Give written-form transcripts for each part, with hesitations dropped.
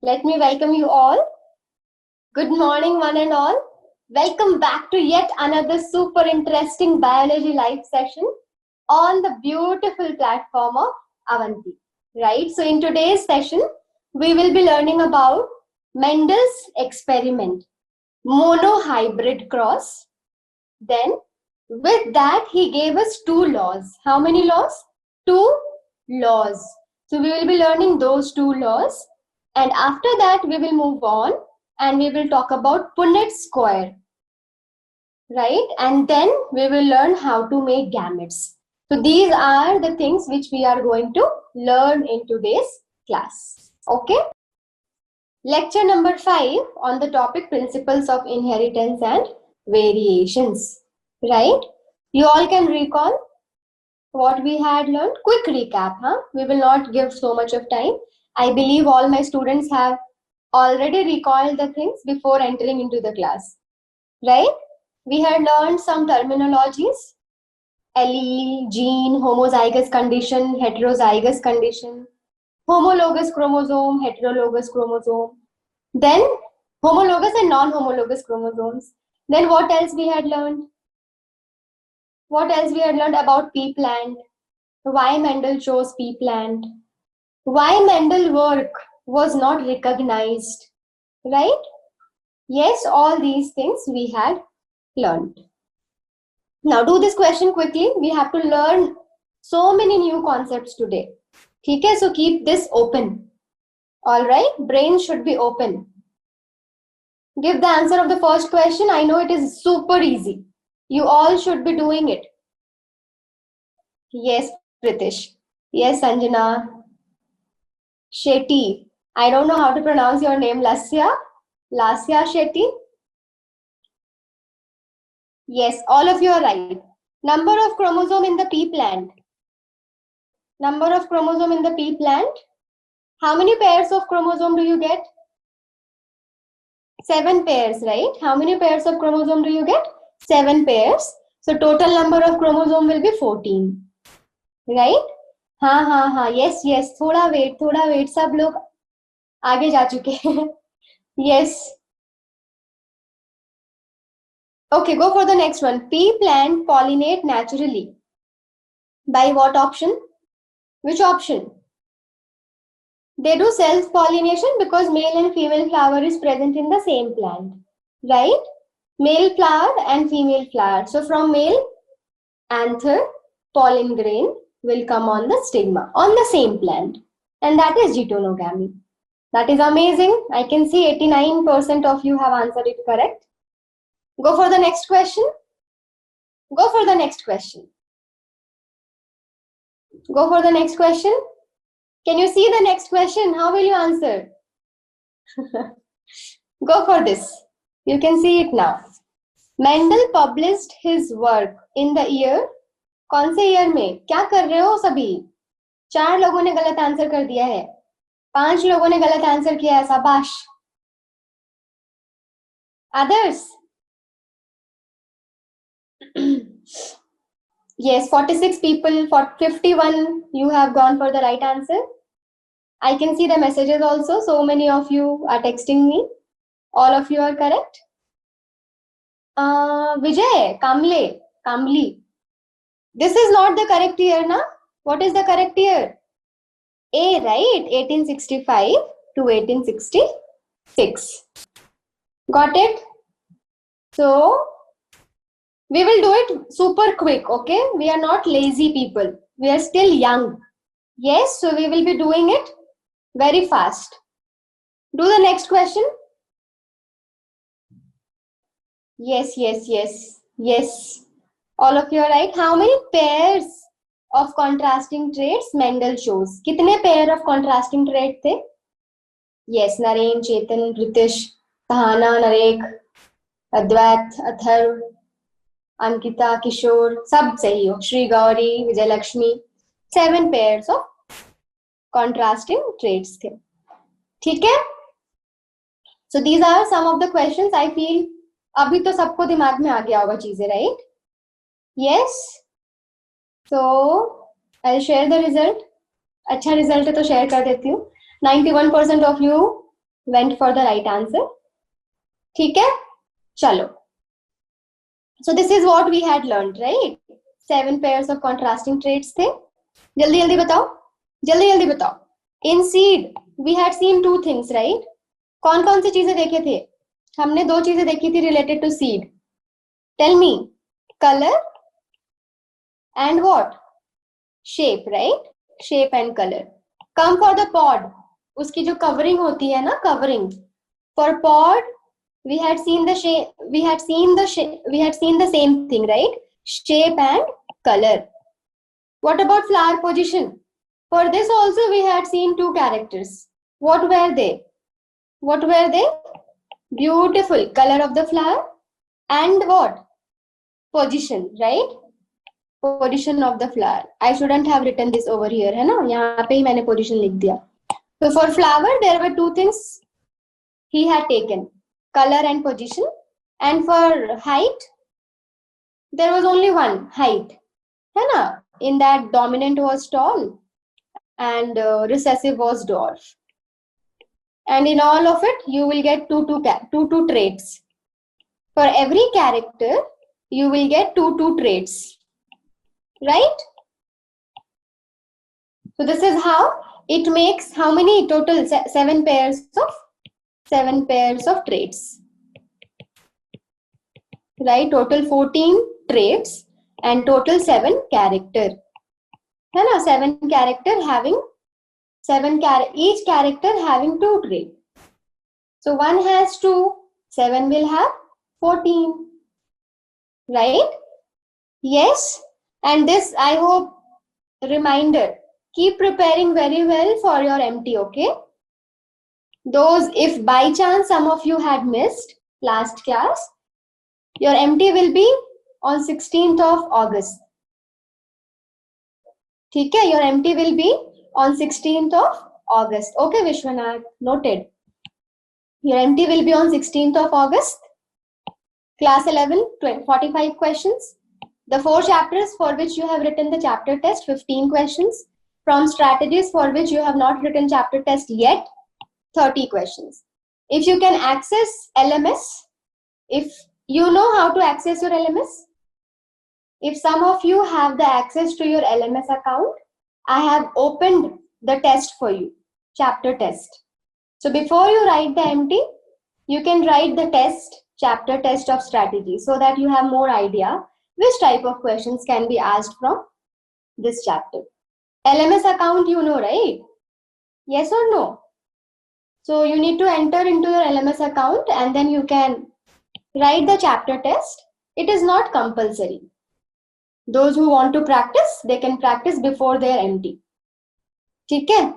Let me welcome you all. Good morning, one and all. Welcome back to yet another super interesting biology live session on the beautiful platform of Avanti. Right? So, in today's session, we will be learning about Mendel's experiment, monohybrid cross. Then, with that, he gave us two laws. How many laws? Two laws. So, we will be learning those two laws. And after that, we will move on and we will talk about Punnett square, right? And then we will learn how to make gametes. So these are the things which we are going to learn in today's class. Okay? Lecture number 5 on the topic principles of inheritance and variations, right? You all can recall what we had learned. Quick recap, huh? We will not give so much of time. I believe all my students have already recalled the things before entering into the class, right? We had learned some terminologies: allele, gene, homozygous condition, heterozygous condition, homologous chromosome, heterologous chromosome, then homologous and non-homologous chromosomes. Then what else we had learned? What else we had learned about pea plant? Why Mendel chose pea plant? Why Mendel work was not recognized, right? Yes, all these things we had learned. Now do this question quickly. We have to learn so many new concepts today. Okay, so keep this open. All right, brain should be open. Give the answer of the first question. I know it is super easy. You all should be doing it. Yes, Pritish. Yes, Sanjana. Shetty. I don't know how to pronounce your name. Lasya Shetty. Yes, all of you are right. Number of chromosome in the pea plant. Number of chromosome in the pea plant. How many pairs of chromosome do you get? 7 pairs, right? How many pairs of chromosome do you get? 7 pairs. So total number of chromosome will be 14. Right? हाँ, yes. थोड़ा wait. सब लोग आगे जा चुके हैं. Yes. Okay, go for the next one. Pea plant pollinate naturally. By what option? Which option? They do self-pollination because male and female flower is present in the same plant, right? Male flower and female flower. So from male anther, pollen grain will come on the stigma on the same plant, and that is geitonogamy. That is amazing. I can see 89% of you have answered it correct. Go for the next question. Go for the next question. Go for the next question. Can you see the next question? How will you answer? Go for this. You can see it now. Mendel published his work in the year. कौन से year में? क्या कर रहे हो सभी? 4 लोगों ने गलत आंसर कर दिया है. 5 लोगों ने गलत आंसर किया है. शाबाश. Others? Yes, 46 people, 51 you have gone for the right answer. I can see the messages also. So many of you are texting me. All of you are correct. Vijay, Kamli. This is not the correct year, na? What is the correct year? A, right? 1865 to 1866. Got it? So, we will do it super quick, okay? We are not lazy people. We are still young. Yes, so we will be doing it very fast. Do the next question. Yes. All of you are right. How many pairs of contrasting traits Mendel chose? कितने pair of contrasting traits थे? Yes, Naren, Chetan, Pritish, Tahana, Narek, Advait, Atharv, Ankita, Kishore, सब सही हो. Shri Gauri, Vijay Lakshmi. 7 pairs of contrasting traits थे. ठीक है? So these are some of the questions I feel अभी तो सबको दिमाग में आ गया होगा चीजें, right? Yes. So I'll share the result. अच्छा result है तो share कर देती हूँ. 91% of you went for the right answer. ठीक है, चलो. So this is what we had learned, right? 7 pairs of contrasting traits थे. जल्दी जल्दी बताओ, जल्दी जल्दी बताओ. In seed we had seen 2 things, right? कौन कौन सी चीजें देखे थे? हमने 2 चीजें देखी थी related to seed. Tell me. Color and what? Shape, right? Shape and color. Come for the pod. उसकी जो covering होती है ना, covering. For pod we had seen the shape, we had seen the same thing, right? Shape and color. What about flower position? For this also we had seen 2 characters. What were they? What were they? Beautiful. Color of the flower and what? Position, right? Position of the flower. I shouldn't have written this over here, है ना? यहाँ पे ही मैंने position लिख दिया. So for flower there were 2 things he had taken. Color and position. And for height there was only one, height, है ना? In that dominant was tall and recessive was dwarf. And in all of it you will get two traits. For every character you will get two traits, right? So this is how it makes how many total? 7 pairs of traits, right? Total 14 traits and total 7 character, है ना? 7 character having each character having 2 traits. So 1 has 2, 7 will have 14, right? Yes. And this, I hope, reminder, keep preparing very well for your MT, okay? Those, if by chance some of you had missed last class, your MT will be on 16th of August. ठीक है? Your MT will be on 16th of August. Okay, Vishwanath, noted. Your MT will be on 16th of August. Class 11, 45 questions. The 4 chapters for which you have written the chapter test, 15 questions. From strategies for which you have not written chapter test yet, 30 questions. If you can access LMS, if you know how to access your LMS, if some of you have the access to your LMS account, I have opened the test for you, chapter test. So before you write the MT, you can write the test, chapter test of strategy, so that you have more idea which type of questions can be asked from this chapter. LMS account you know, right? Yes or no? So you need to enter into your LMS account and then you can write the chapter test. It is not compulsory. Those who want to practice, they can practice before their MT. ठीक है?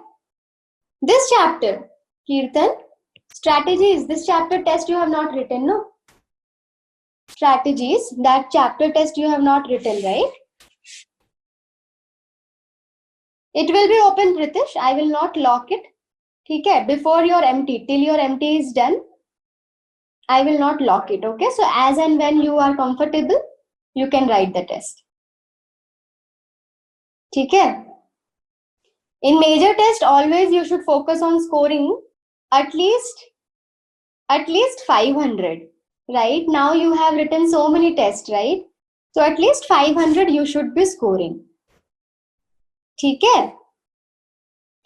This chapter, Kirtan, strategies, this chapter test you have not written, no? Strategies, that chapter test you have not written, right? It will be open, Pritish. I will not lock it. ठीक है? Before your MT, till your MT is done, I will not lock it, okay? So as and when you are comfortable, you can write the test. ठीक है? In major test, always you should focus on scoring at least 500, right? Now you have written so many tests, right? So at least 500 you should be scoring. ठीक है?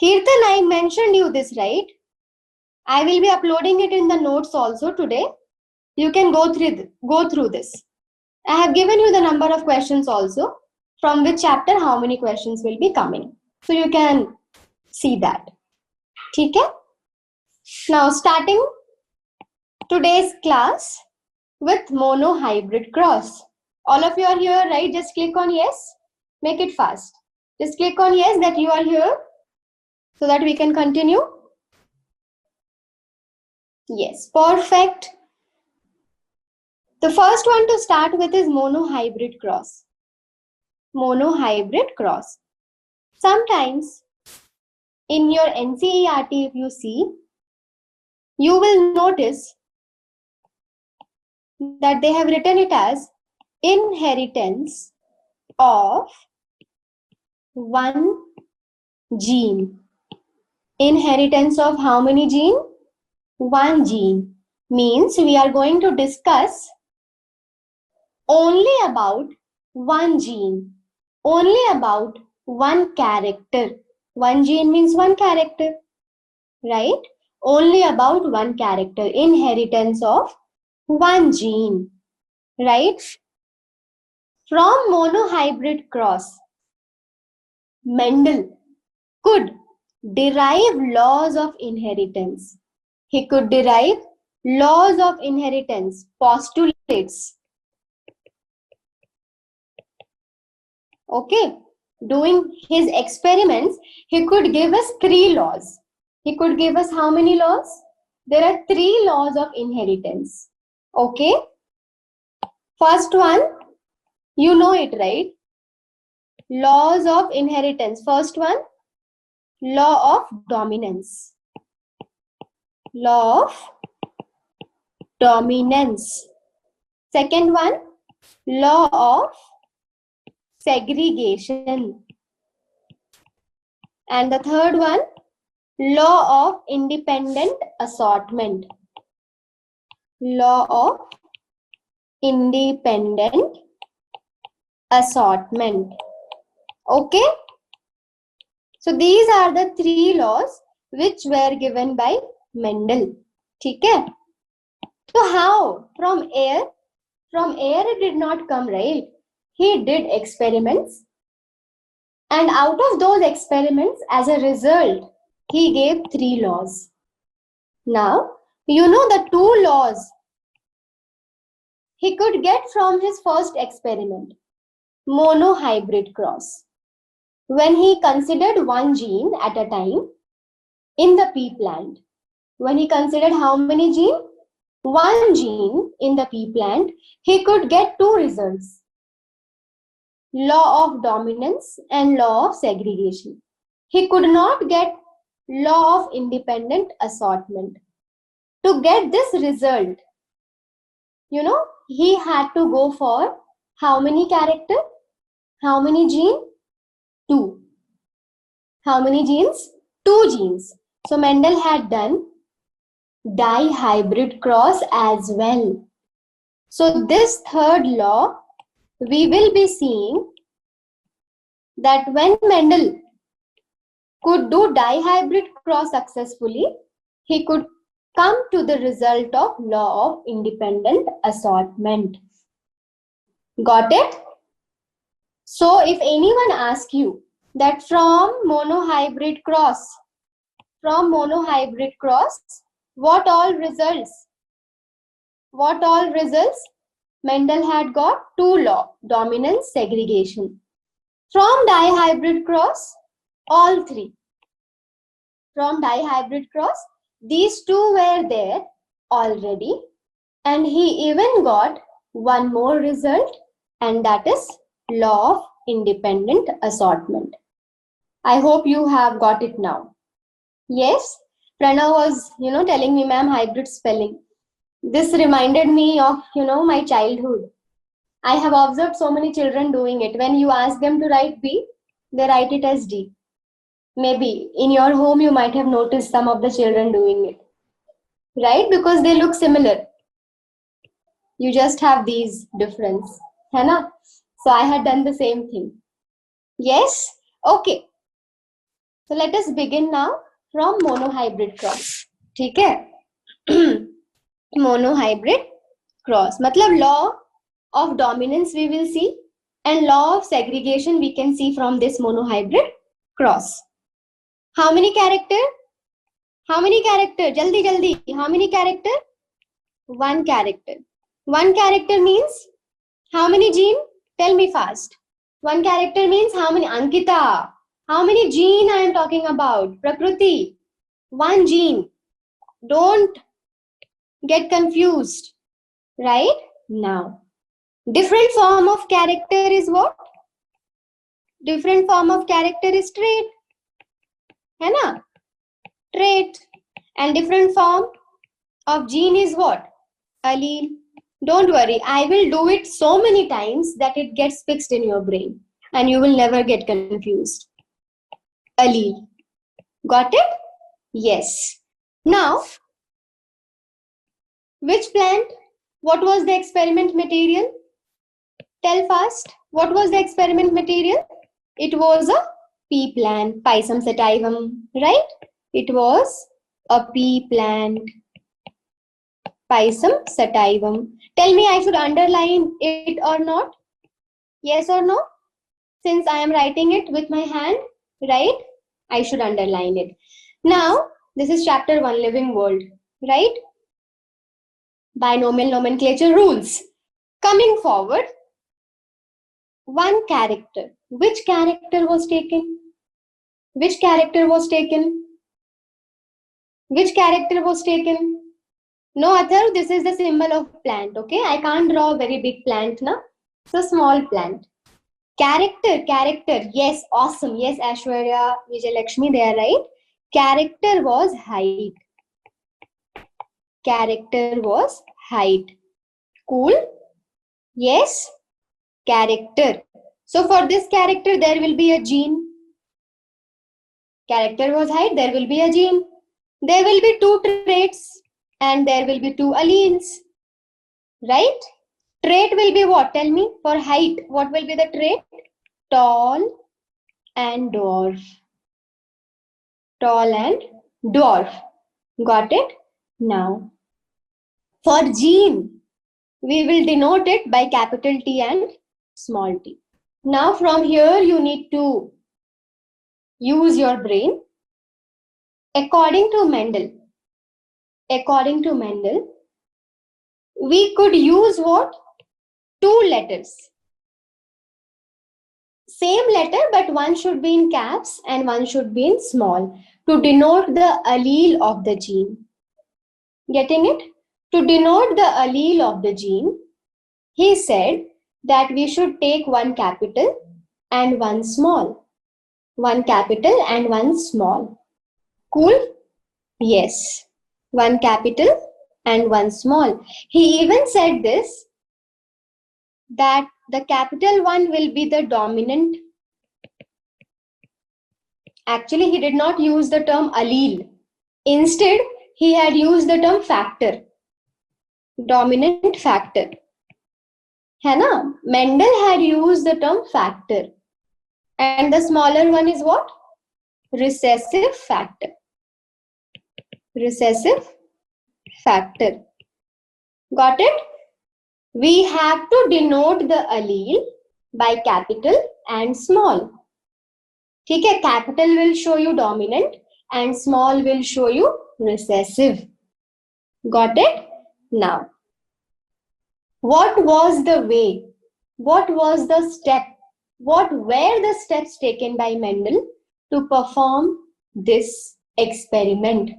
Kirtan, I mentioned you this, right? I will be uploading it in the notes also today. You can go through this. I have given you the number of questions also, from which chapter how many questions will be coming. So you can see that. ठीक है? Now starting today's class with mono hybrid cross. All of you are here, right? Just click on yes. Make it fast. Just click on yes that you are here so that we can continue. Yes, perfect. The first one to start with is mono hybrid cross. Mono hybrid cross. Sometimes in your NCERT, if you see, you will notice that they have written it as inheritance of one gene. Inheritance of how many gene? one gene means we are going to discuss only about one gene, only about one character. One gene means one character, right? Only about one character, inheritance of one gene, right? From monohybrid cross, Mendel could derive laws of inheritance. He could derive laws of inheritance, postulates. Okay, doing his experiments, he could give us 3 laws. He could give us how many laws? There are 3 laws of inheritance. Okay, first one, you know it, right? Laws of inheritance. First one, law of dominance. Law of dominance. Second one, law of segregation. And the third one, law of independent assortment. Law of independent assortment. Okay? So these are the 3 laws which were given by Mendel. Okay? So how? From air? From air it did not come, right? He did experiments. And out of those experiments, as a result, he gave 3 laws. Now, you know the 2 laws he could get from his first experiment, monohybrid cross. When he considered one gene at a time in the pea plant. When he considered how many genes? One gene in the pea plant, he could get 2 results. Law of dominance and law of segregation. He could not get law of independent assortment. To get this result, you know, he had to go for how many character? How many genes? 2. How many genes? 2 genes. So Mendel had done dihybrid cross as well. So this third law, we will be seeing that when Mendel could do dihybrid cross successfully, he could come to the result of law of independent assortment. Got it? So if anyone asks you that from monohybrid cross, what all results? What all results? Mendel had got 2 laws, dominance, segregation. From dihybrid cross, all 3. From dihybrid cross, these 2 were there already, and he even got one more result, and that is law of independent assortment. I hope you have got it now. Yes, Pranav was, telling me, ma'am, hybrid spelling. This reminded me of, my childhood. I have observed so many children doing it. When you ask them to write B, they write it as D. Maybe in your home you might have noticed some of the children doing it, right? Because they look similar. You just have these difference, है ना? So I had done the same thing. Yes? Okay. So let us begin now from monohybrid cross. ठीक है? Monohybrid cross. मतलब law of dominance we will see, and law of segregation we can see from this monohybrid cross. How many character? How many character? Jaldi, jaldi. How many character? 1 character. 1 character means how many gene? Tell me fast. 1 character means how many? Ankita. How many gene I am talking about? Prakruti. 1 gene. Don't get confused. Right? Now, different form of character is what? Different form of character is trait. है ना? Trait. And different form of gene is what? Allele. Don't worry, I will do it so many times that it gets fixed in your brain and you will never get confused. Allele. Got it? Yes. Now, Which plant? What was the experiment material? Tell fast. What was the experiment material? It was a pea plant, Pisum sativum, right? It was a pea plant, Pisum sativum. Tell me, I should underline it or not? Yes or no? Since I am writing it with my hand, right? I should underline it. Now, this is chapter 1, living world, right? Binomial nomenclature rules. Coming forward, one character. Which character was taken? Which character was taken? Which character was taken? No, Athar, this is the symbol of plant, okay? I can't draw a very big plant now. It's a small plant. Character, yes, awesome. Yes, Ashwarya, Vijay Lakshmi, they are right. Character was height. Character was height. Cool? Yes, character. So for this character, there will be a gene. Character was height, there will be a gene. There will be 2 traits and there will be 2 alleles. Right? Trait will be what? Tell me. For height, what will be the trait? Tall and dwarf. Tall and dwarf. Got it? Now, for gene, we will denote it by capital T and small t. Now from here, you need to use your brain. According to Mendel, we could use what? 2 letters. Same letter, but one should be in caps and one should be in small to denote the allele of the gene. Getting it? To denote the allele of the gene, he said that we should take one capital and one small. One capital and one small. Cool? Yes. One capital and one small. He even said this, that the capital one will be the dominant. Actually, he did not use the term allele. Instead, he had used the term factor. Dominant factor. है ना? Mendel had used the term factor. And the smaller one is what? Recessive factor. Recessive factor. Got it? We have to denote the allele by capital and small. ठीक है? Capital will show you dominant and small will show you recessive. Got it? Now, what was the way? What was the step? What were the steps taken by Mendel to perform this experiment?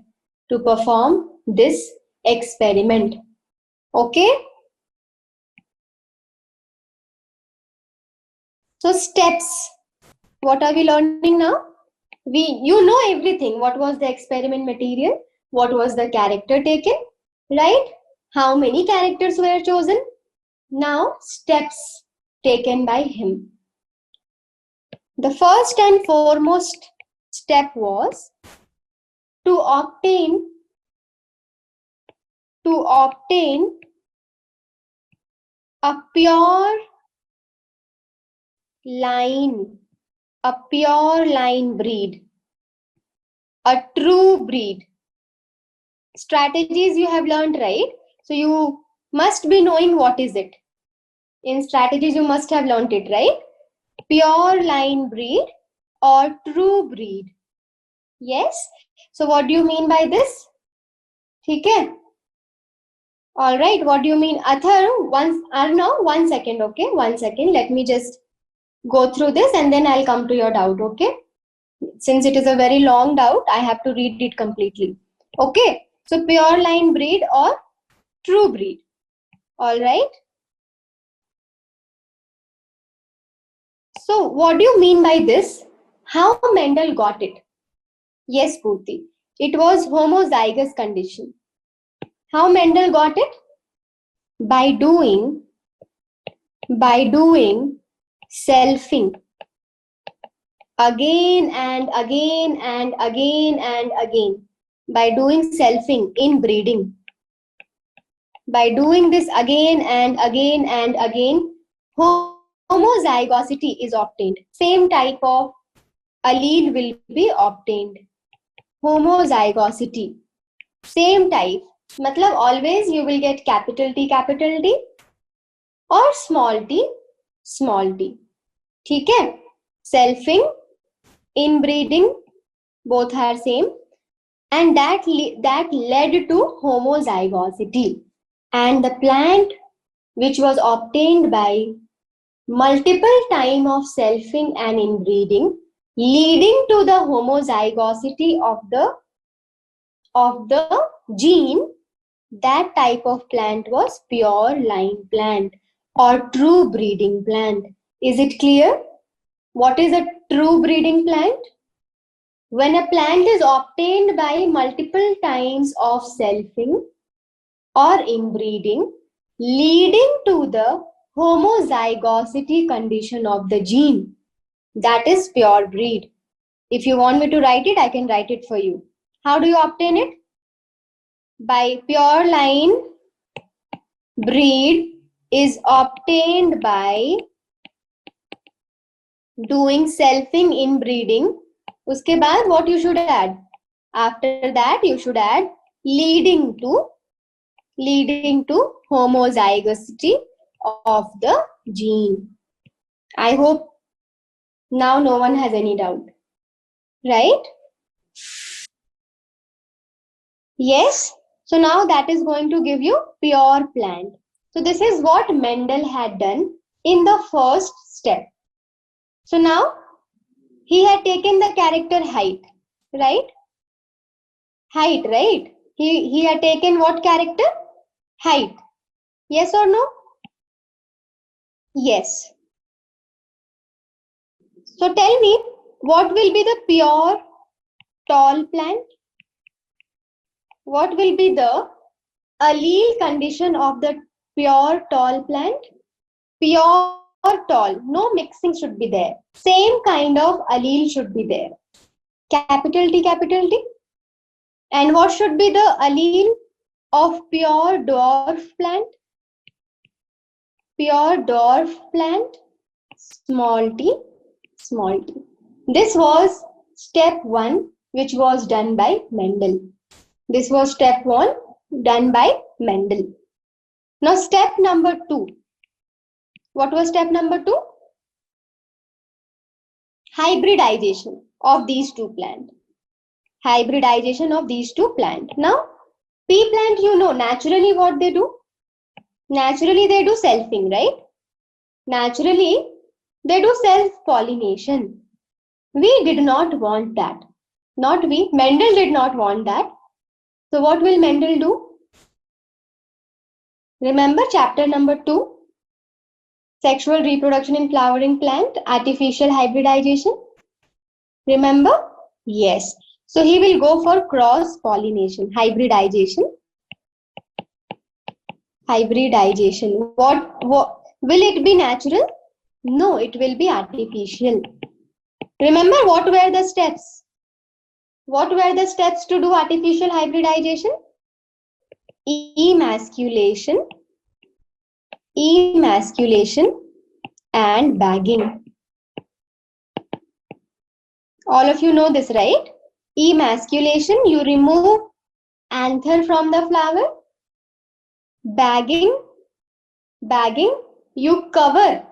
To perform this experiment. Okay? So steps. What are we learning now? You know everything. What was the experiment material? What was the character taken? Right? How many characters were chosen? Now, steps taken by him. The first and foremost step was to obtain a pure line breed, a true breed. Strategies you have learned, right? So you must be knowing what is it. In strategies you must have learned it, right? Pure line breed or true breed. Yes? So what do you mean by this? ठीक है? All right, what do you mean? Athar, Arnav, 1 second, okay? 1 second. Let me just go through this and then I'll come to your doubt, okay? Since it is a very long doubt, I have to read it completely. Okay? So pure line breed or true breed. All right? So what do you mean by this? How Mendel got it? Yes, Purti. It was homozygous condition. How Mendel got it? By doing selfing again and again and again and again. By doing selfing in breeding. By doing this again and again and again, homozygosity is obtained. Same type of allele will be obtained. Homozygosity. Same type. मतलब always you will get capital T or small t. ठीक है? Selfing, inbreeding, both are same. And that led to homozygosity. And the plant which was obtained by multiple time of selfing and inbreeding, leading to the homozygosity of the gene, that type of plant was pure line plant or true breeding plant. Is it clear? What is a true breeding plant? When a plant is obtained by multiple times of selfing or inbreeding, leading to the homozygosity condition of the gene, that is pure breed. If you want me to write it, I can write it for you. How do you obtain it? By pure line breed is obtained by doing selfing inbreeding. उसके बाद what you should add? After that you should add leading to homozygosity of the gene. I hope now no one has any doubt, right? Yes. So now that is going to give you pure plant. So this is what Mendel had done in the first step. So now he had taken the character height, right? Height, right? He had taken what character? Height. Yes or no? Yes. So tell me, what will be the pure tall plant? What will be the allele condition of the pure tall plant? Pure tall, no mixing should be there. Same kind of allele should be there. Capital T. And what should be the allele of pure dwarf plant? Pure dwarf plant, small t. This was step 1, which was done by Mendel. This was step 1 done by Mendel. Now step number 2. What was step number 2? Hybridization of these two plants. Now, pea plant, you know, naturally what they do? Naturally they do selfing, right? Naturally they do self-pollination. We did not want that. Not we. Mendel did not want that. So what will Mendel do? Remember chapter number 2? Sexual reproduction in flowering plant, artificial hybridization. Remember? Yes. So he will go for cross-pollination, hybridization. What will it be natural? No, it will be artificial. Remember what were the steps? What were the steps to do artificial hybridization? Emasculation and bagging. All of you know this, right? Emasculation, you remove anther from the flower. Bagging, you cover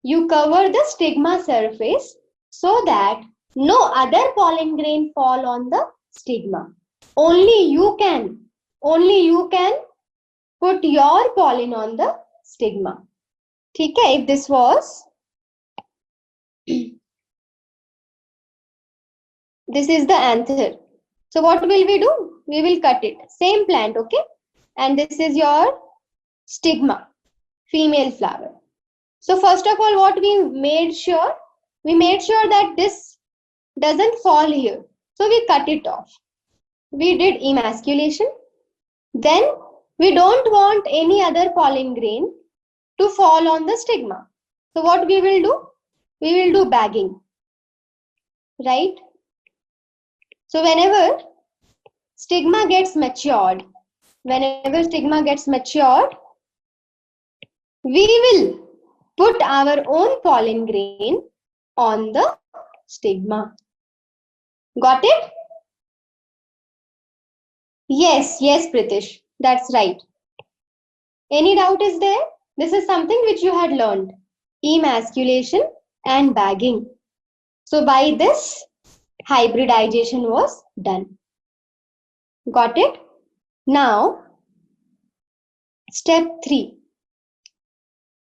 the stigma surface so that no other pollen grain fall on the stigma. Only you can put your pollen on the stigma. ठीक है? If this was this is the anther. So what will we do? We will cut it. Same plant, okay? And this is your stigma, female flower. So first of all, what we made sure? We made sure that this doesn't fall here. So we cut it off. We did emasculation. Then we don't want any other pollen grain to fall on the stigma. So what we will do? We will do bagging, right? So whenever stigma gets matured, whenever stigma gets matured, we will put our own pollen grain on the stigma. Got it? Yes, Pritish, that's right. Any doubt is there? This is something which you had learned. Emasculation and bagging. So by this, hybridization was done. Got it? Now, step 3.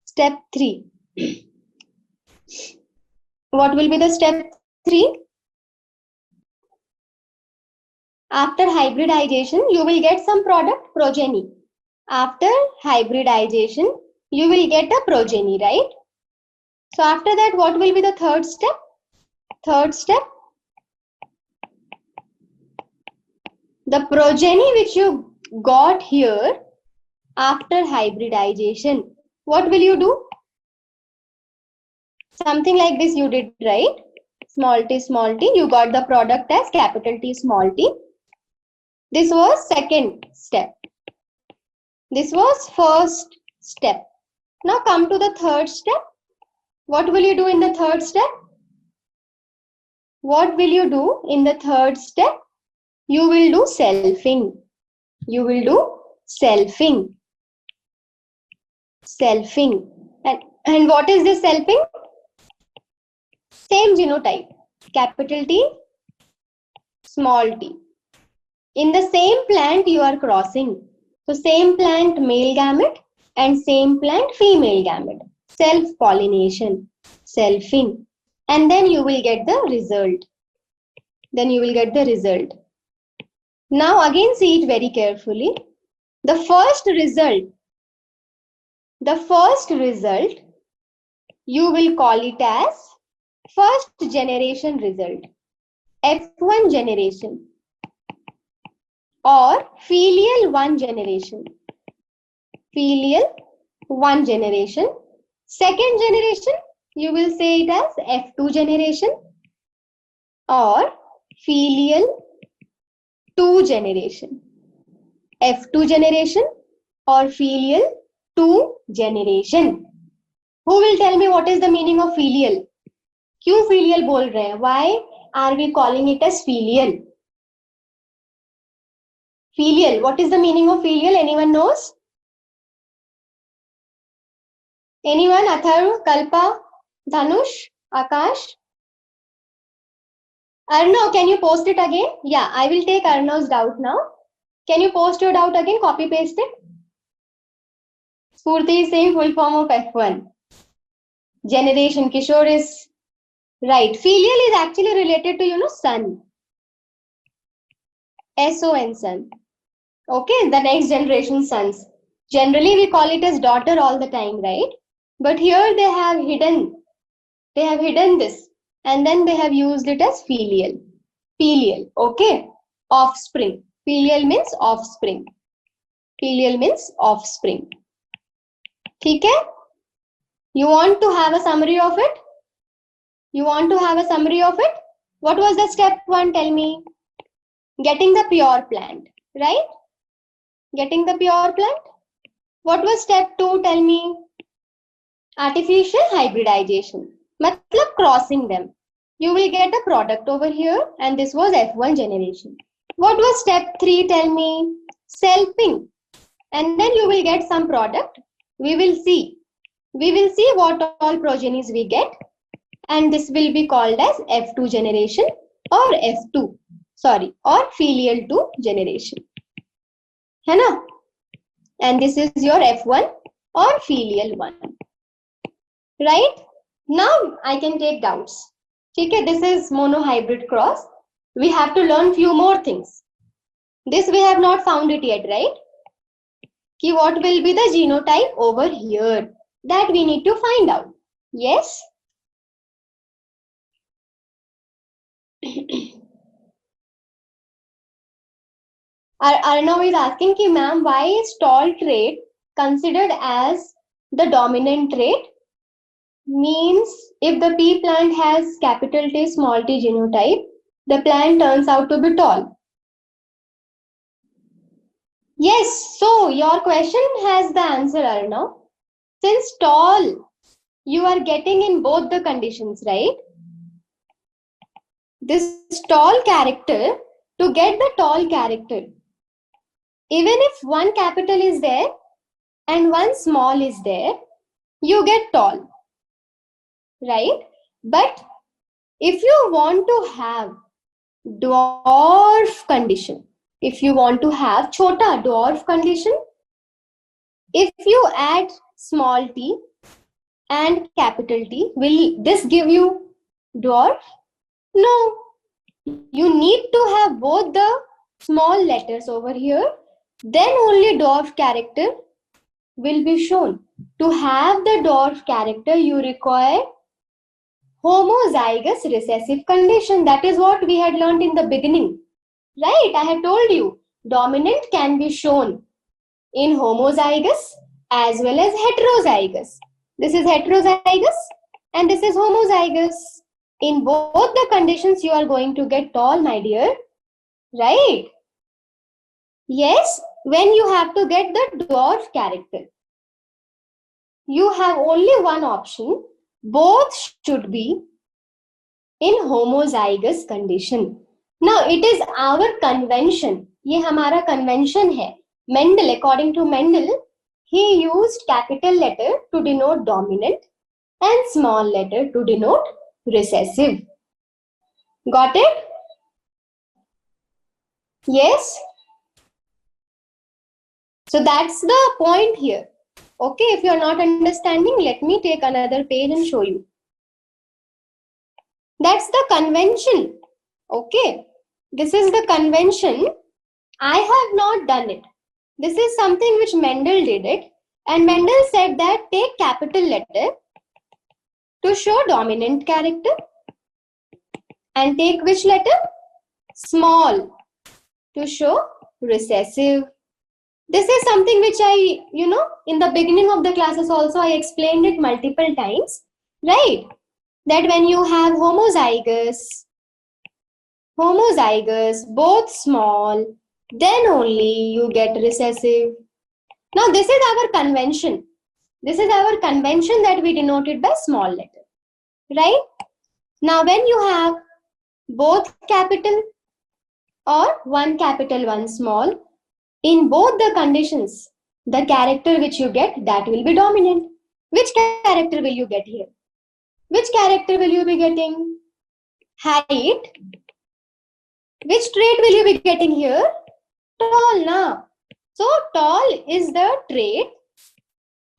Step 3. What will be the step 3? After hybridization, you will get some product, progeny. After hybridization, you will get a progeny, right? So after that, what will be the third step? Third step, the progeny which you got here after hybridization, what will you do? Something like this you did, right? Small t, you got the product as capital T, small t. This was second step. This was first step. Now come to the third step. What will you do in the third step? What will you do in the third step? You will do selfing. You will do selfing. Selfing. And what is this selfing? Same genotype. Capital T, small t. In the same plant you are crossing. So same plant male gamete and same plant female gamete. Self-pollination. Selfing. And then you will get the result. Now again see it very carefully. The first result, you will call it as first generation result. F1 generation or filial 1 generation. Filial 1 generation. Second generation, you will say it as F2 generation or filial 2 generation. F2 generation or filial 2 generation. Who will tell me what is the meaning of filial? क्यों filial बोल रहे हैं? Why are we calling it as filial? Filial. What is the meaning of filial? Anyone knows? Anyone? Atharv, Kalpa, Dhanush, Akash? Arnav, can you post it again? Yeah, I will take Arnav's doubt now. Can you post your doubt again? Copy paste it. Spurti is saying full form of F1. Generation. Kishore is right. Filial is actually related to, son. S-O-N, son. Okay, the next generation sons. Generally, we call it as daughter all the time, right? But here they have hidden this. And then they have used it as filial. Filial, okay? Offspring. Filial means offspring. Filial means offspring. Okay? You want to have a summary of it? What was the step 1? Tell me. Getting the pure plant, right? Getting the pure plant. What was step 2? Tell me. Artificial hybridization. Matlab crossing them. You will get a product over here and this was F1 generation. What was step 3? Tell me. Selfing. And then you will get some product. We will see what all progenies we get. And this will be called as F2 generation or or filial 2 generation. है ना? And this is your F1 or filial 1. Right? Now I can take doubts. Okay, this is monohybrid cross. We have to learn few more things. This we have not found it yet, right? Ki what will be the genotype over here? That we need to find out. Yes? Arnav is asking ki ma'am, why is tall trait considered as the dominant trait? Means if the pea plant has capital T small t genotype, the plant turns out to be tall. Yes, so your question has the answer, Arnav. Since tall, you are getting in both the conditions, right? This tall character, to get the tall character, even if one capital is there and one small is there, you get tall, right? But if you want to have dwarf condition, if you want to have chota dwarf condition, if you add small t and capital T, will this give you dwarf? No. You need to have both the small letters over here, then only dwarf character will be shown. To have the dwarf character, you require homozygous recessive condition. That is what we had learned in the beginning. Right? I had told you dominant can be shown in homozygous as well as heterozygous. This is heterozygous and this is homozygous. In both the conditions, you are going to get tall, my dear. Right? Yes, when you have to get the dwarf character, you have only one option. Both should be in homozygous condition. Now, it is our convention. ये हमारा convention है. Mendel, according to Mendel, he used capital letter to denote dominant and small letter to denote recessive. Got it? Yes? So that's the point here. Okay, if you're not understanding, let me take another page and show you. That's the convention. Okay, this is the convention. I have not done it. This is something which Mendel did it. And Mendel said that take capital letter to show dominant character. And take which letter? Small to show recessive. This is something which I, in the beginning of the classes also I explained it multiple times, right? That when you have homozygous, both small, then only you get recessive. Now this is our convention. This is our convention that we denoted by small letter, right? Now when you have both capital or one capital, one small, in both the conditions, the character which you get, that will be dominant. Which character will you get here? Which character will you be getting? Height. Which trait will you be getting here? Tall, na? So, tall is the trait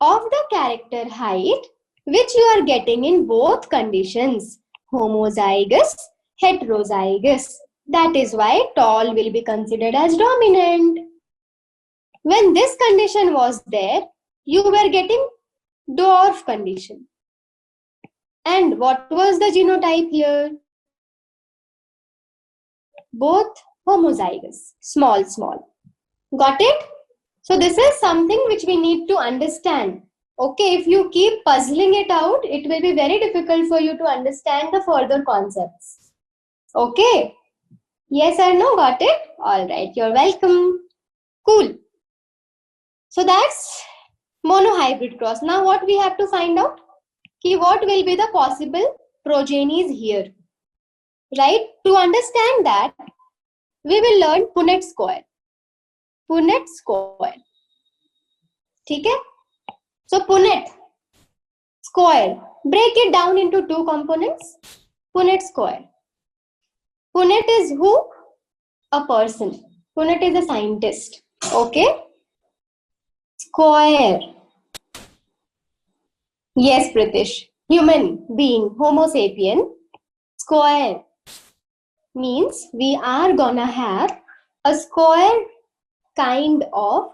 of the character height which you are getting in both conditions, homozygous, heterozygous. That is why tall will be considered as dominant. When this condition was there, you were getting dwarf condition. And what was the genotype here? Both homozygous, small. Got it? So this is something which we need to understand. Okay, if you keep puzzling it out, it will be very difficult for you to understand the further concepts. Okay? Yes or no? Got it? All right, you're welcome. Cool. So that's monohybrid cross. Now what we have to find out? What will be the possible progenies here? Right? To understand that, we will learn Punnett square. Punnett square. Okay? So Punnett square. Break it down into two components. Punnett square. Punnett is who? A person. Punnett is a scientist. Okay? Square. Yes, Pritish. Human being, Homo sapien. Square means we are gonna have a square kind of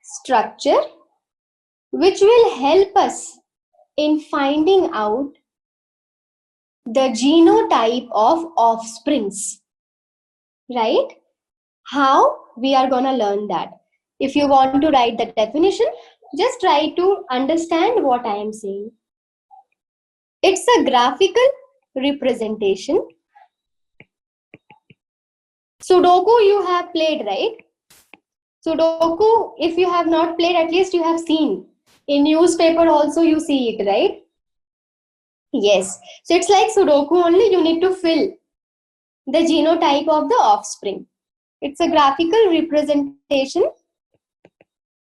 structure which will help us in finding out the genotype of offsprings. Right? How? We are gonna learn that. If you want to write the definition, just try to understand what I am saying. It's a graphical representation. Sudoku you have played, right? Sudoku, if you have not played, at least you have seen. In newspaper also you see it, right? Yes. So it's like Sudoku only, you need to fill the genotype of the offspring. It's a graphical representation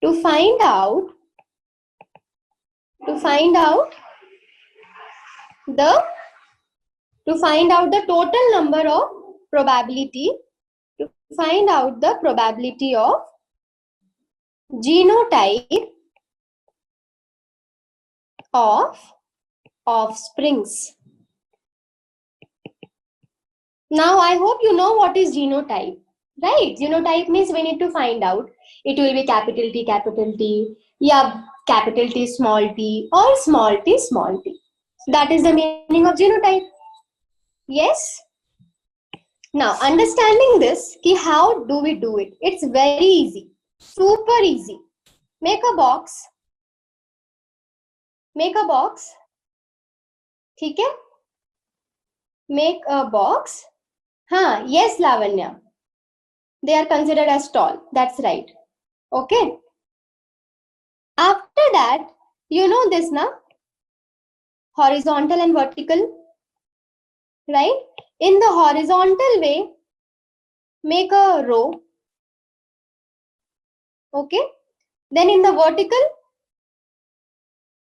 to find out the total number of probability, to find out the probability of genotype of offsprings. Now I hope you know what is genotype, right? Genotype means we need to find out. It will be capital T, yeah, capital T, small t, or small t, small t. That is the meaning of genotype. Yes? Now, understanding this, how do we do it? It's very easy, super easy. Make a box. ठीक है? Make a box. Yes, Lavanya. They are considered as tall. That's right. Okay. After that, you know this now? Horizontal and vertical. Right? In the horizontal way, make a row. Okay. Then in the vertical,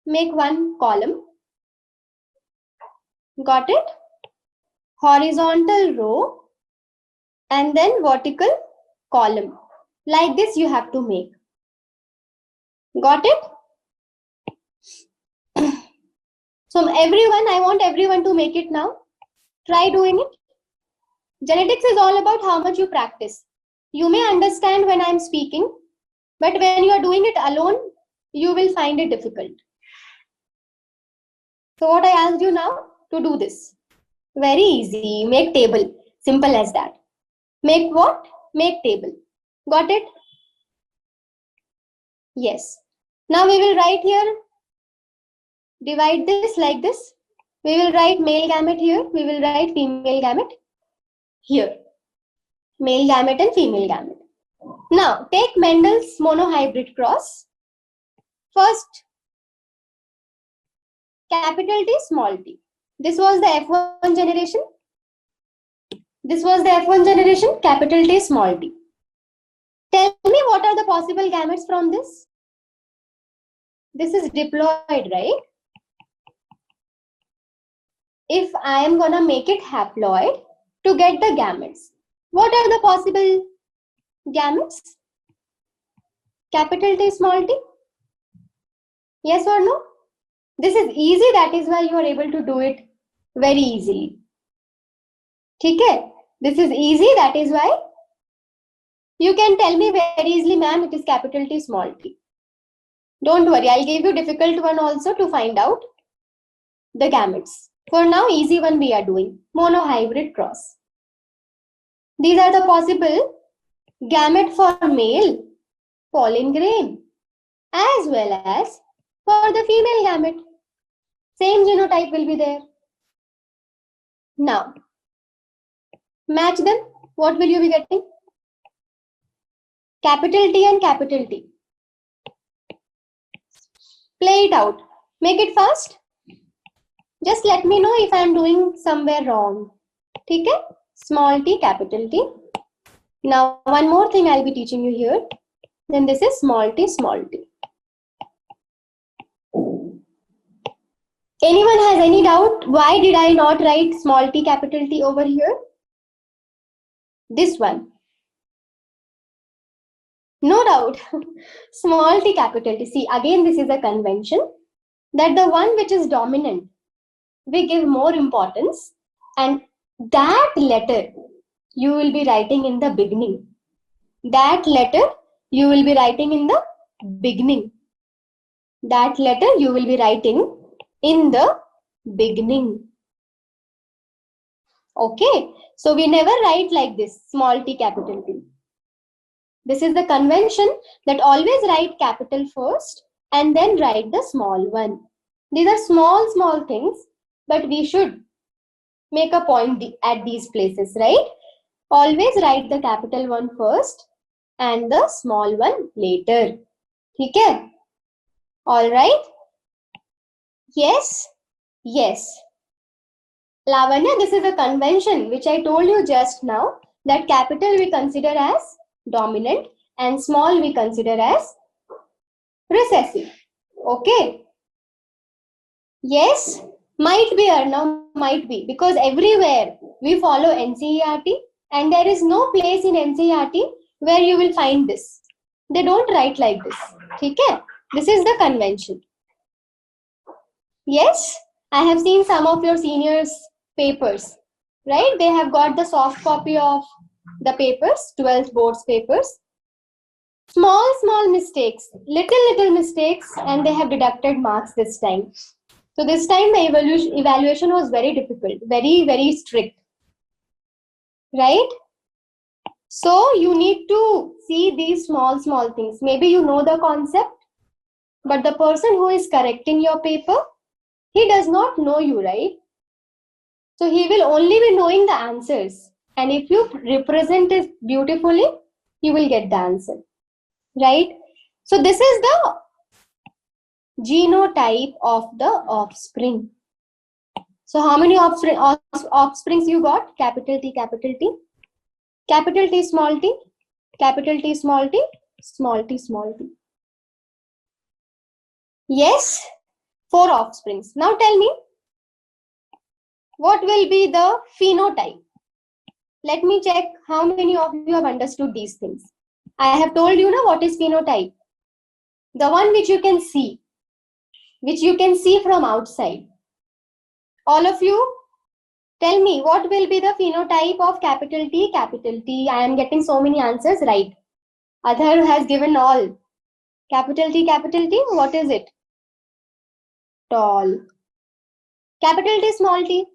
make one column. Got it? Horizontal row and then vertical column. Like this you have to make. Got it? So everyone, I want everyone to make it now. Try doing it. Genetics is all about how much you practice. You may understand when I'm speaking, but when you are doing it alone, you will find it difficult. So what I asked you now, to do this. Very easy. Make table. Simple as that. Make what? Make table. Got it? Yes. Now we will write here. Divide this like this. We will write male gamete here. We will write female gamete here. Male gamete and female gamete. Now take Mendel's monohybrid cross. First, capital T, small t. This was the F1 generation. This was the F1 generation, capital T, small t. Tell me what are the possible gametes from this? This is diploid, right? If I am gonna make it haploid to get the gametes, what are the possible gametes? Capital T, small t? Yes or no? This is easy, that is why you are able to do it very easily. Okay? This is easy, that is why you can tell me very easily, ma'am, it is capital T, small t. Don't worry, I'll give you difficult one also to find out the gametes. For now, easy one we are doing, monohybrid cross. These are the possible gamete for male pollen grain as well as for the female gamete. Same genotype will be there. Now, match them. What will you be getting? Capital T and capital T. Play it out. Make it fast. Just let me know if I am doing somewhere wrong. Okay? Small t, capital T. Now, one more thing I'll be teaching you here. Then this is small t, small t. Anyone has any doubt? Why did I not write small t, capital T over here? This one. No doubt. Small t, capital T. See, again, this is a convention that the one which is dominant, we give more importance, and that letter you will be writing in the beginning. That letter you will be writing in the beginning. That letter you will be writing in the beginning. Okay, so we never write like this, small t, capital T. This is the convention that always write capital first and then write the small one. These are small things, but we should make a point at these places, right? Always write the capital one first and the small one later. ठीक है? All right? Yes? Yes. Lavanya, this is a convention which I told you just now, that capital we consider as dominant and small we consider as recessive. Okay? Yes? Might be, Arnav, might be, because everywhere we follow NCERT and there is no place in NCERT where you will find this. They don't write like this. Okay? This is the convention. Yes? I have seen some of your seniors' papers, right? They have got the soft copy of the papers, 12th boards papers. Small mistakes, little mistakes, and they have deducted marks this time. So this time the evaluation was very difficult, very strict, right? So you need to see these small things. Maybe you know the concept, but the person who is correcting your paper, he does not know you, right? So he will only be knowing the answers. And if you represent it beautifully, you will get the answer, right? So this is the genotype of the offspring. So how many offsprings you got? Capital T, capital T, capital T, small t, capital T, small t, small t, small t. Yes, 4 offsprings. Now tell me, what will be the phenotype? Let me check how many of you have understood these things. I have told you now what is phenotype. The one which you can see from outside. All of you, tell me what will be the phenotype of capital T, capital T. I am getting so many answers right. Adhar has given all. Capital T, what is it? Tall. Capital T, small t.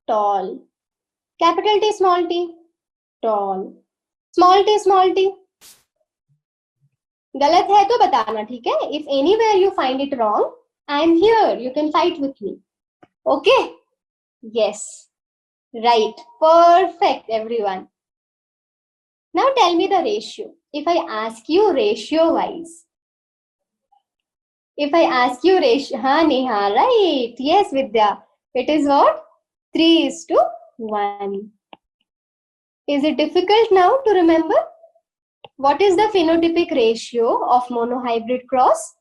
Tall. Capital T, small t. Tall. Small t. गलत है तो बताना, ठीक है? If anywhere you find it wrong, I am here. You can fight with me. Okay? Yes. Right. Perfect, everyone. Now tell me the ratio. If I ask you ratio-wise. If I ask you ratio, Neha, right? Yes, Vidya. It is what? 3:1. Is it difficult now to remember? What is the phenotypic ratio of monohybrid cross?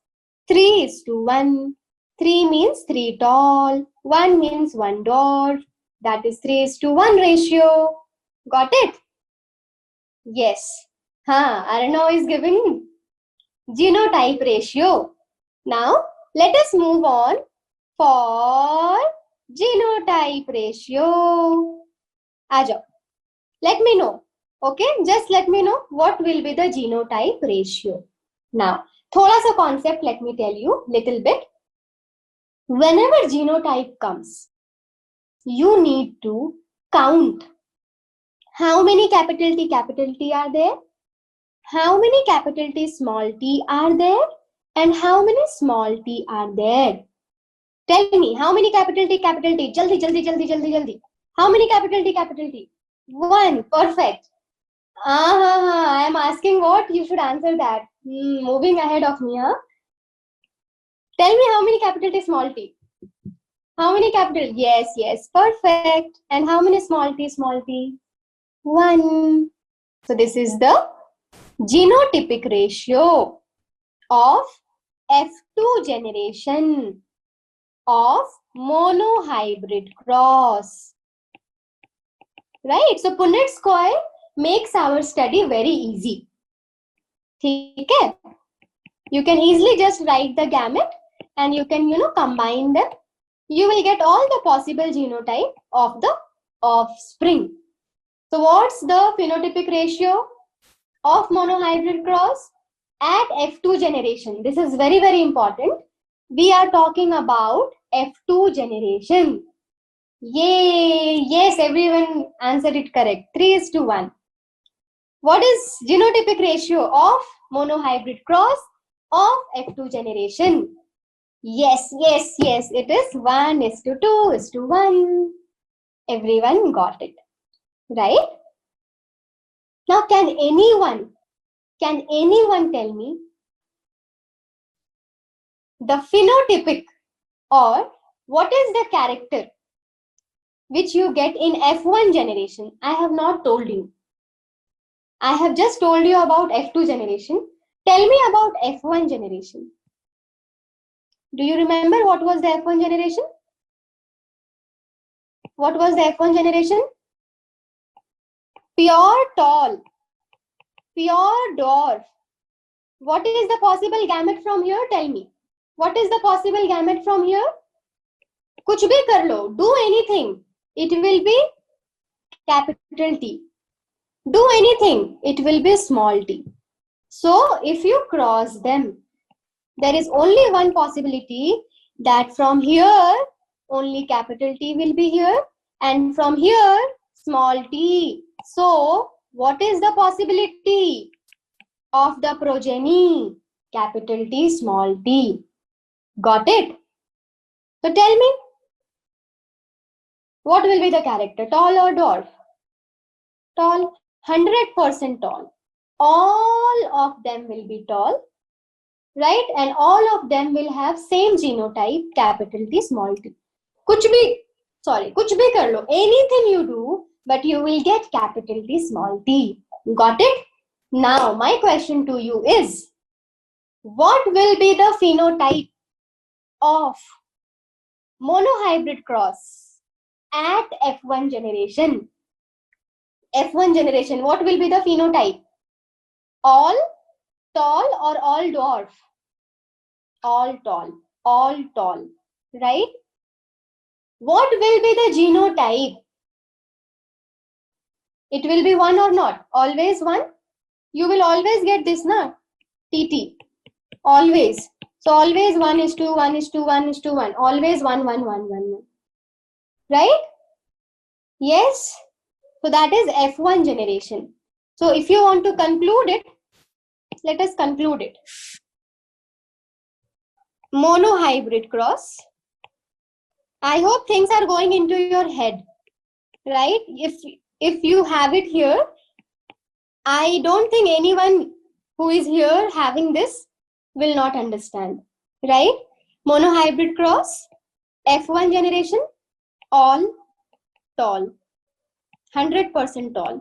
3:1. 3 means 3 tall. 1 means 1 dwarf. That is 3:1 ratio. Got it? Yes. Arnav is giving genotype ratio. Now, let us move on for genotype ratio. Aajao. Let me know. Okay, just let me know what will be the genotype ratio. Now, thoda sa concept, let me tell you little bit. Whenever genotype comes, you need to count how many capital T are there, how many capital T, small t are there, and how many small t are there. Tell me, how many capital T? Jaldi. How many capital T? 1. Perfect. I am asking what? You should answer that. Moving ahead of me, Tell me how many capital T, small t? How many capital? Yes. Perfect. And how many small t? 1. So this is the genotypic ratio of F2 generation of monohybrid cross. Right? So Punnett coil makes our study very easy. Okay? You can easily just write the gamete and you can, combine them. You will get all the possible genotype of the offspring. So what's the phenotypic ratio of monohybrid cross at F2 generation? This is very important. We are talking about F2 generation. Yay! Yes, everyone answered it correct. 3:1. What is genotypic ratio of monohybrid cross of F2 generation? Yes. It is 1:2:1. Everyone got it, right? Now, can anyone tell me the phenotypic, or what is the character which you get in F1 generation? I have not told you. I have just told you about F2 generation. Tell me about F1 generation. Do you remember what was the F1 generation? What was the F1 generation? Pure tall, pure dwarf. What is the possible gamete from here? Tell me. What is the possible gamete from here? कुछ भी कर लो. Do anything. It will be capital T. Do anything. It will be small t. So if you cross them, there is only one possibility that from here only capital T will be here, and from here small t. So what is the possibility of the progeny? Capital T, small t. Got it? So tell me, what will be the character? Tall or dwarf? Tall. 100% tall. All of them will be tall, right? And all of them will have same genotype, capital T, small t. कुछ भी कर लो. Anything you do, but you will get capital T, small t. Got it? Now, my question to you is, what will be the phenotype of monohybrid cross at F1 generation? F1 generation, what will be the phenotype? All tall or all dwarf? All tall, right? What will be the genotype? It will be 1 or not? Always 1? You will always get this, na? TT. Always. So always 1:1:1:1. Always 1:1:1:1. Right? Yes? So that is F1 generation. So if you want to conclude it, let us conclude it. Monohybrid cross. I hope things are going into your head, right? If you have it here, I don't think anyone who is here having this will not understand, right? Monohybrid cross, F1 generation, all tall, 100% tall,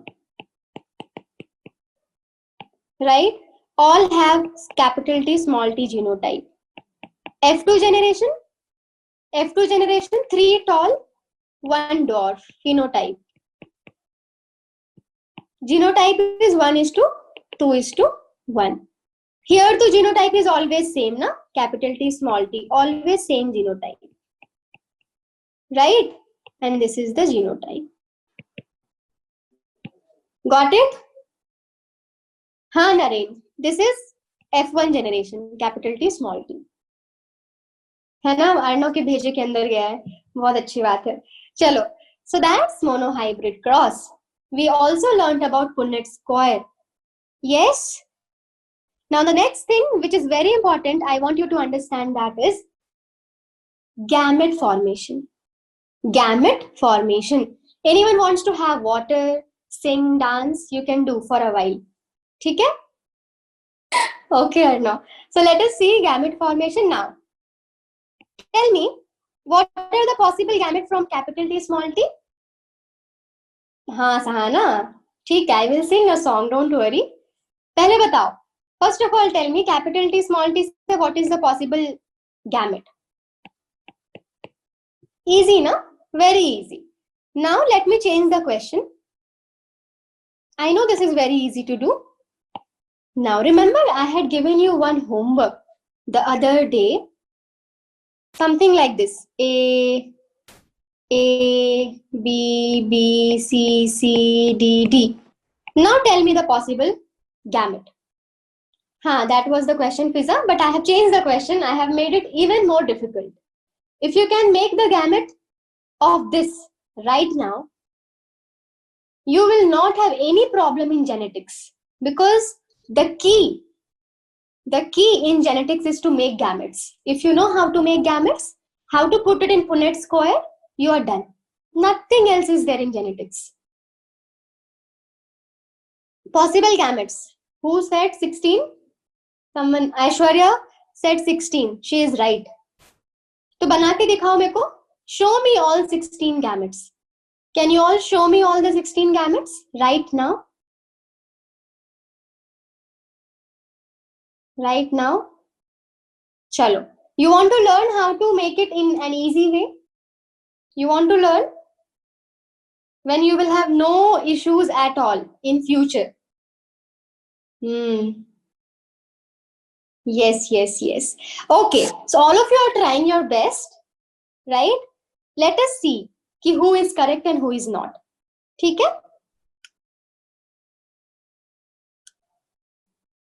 right? All have capital T, small t genotype. F2 generation, 3 tall, 1 dwarf phenotype. Genotype is 1:2:1. Here the genotype is always same, na? Capital T, small t, always same genotype. Right? And this is the genotype. Got it? हाँ Naren, this is F1 generation, capital T, small t. है ना? अर्णव के भेजे के अंदर गया है, बहुत अच्छी बात है. चलो, so that's monohybrid cross. We also learned about Punnett square. Yes? Now the next thing which is very important, I want you to understand, that is gamete formation. Gamete formation. Anyone wants to have water, sing, dance, you can do for a while. ठीक है? Okay, Arnav. So let us see gamete formation now. Tell me, what are the possible gamete from capital T, small t? हाँ सहाना, ठीक है, I will sing a song, don't worry. पहले बताओ. First of all, tell me capital T, small t से what is the possible gamete? Easy, na? Very easy. Now let me change the question. I know this is very easy to do. Now remember, I had given you one homework the other day. Something like this. A, B, B, C, C, D, D. Now tell me the possible gamete. That was the question, Fiza, but I have changed the question. I have made it even more difficult. If you can make the gamete of this right now, you will not have any problem in genetics, because the key in genetics is to make gametes. If you know how to make gametes, how to put it in Punnett square, you are done. Nothing else is there in genetics. Possible gametes. Who said 16? Someone, Aishwarya said 16. She is right. तो बना के दिखाओ मेरे को. Show me all 16 gametes. Can you all show me all the 16 gametes right now? Right now? Chalo. You want to learn how to make it in an easy way? You want to learn? When you will have no issues at all in future. Yes. Okay. So all of you are trying your best, right? Let us see who is correct and who is not. ठीक है?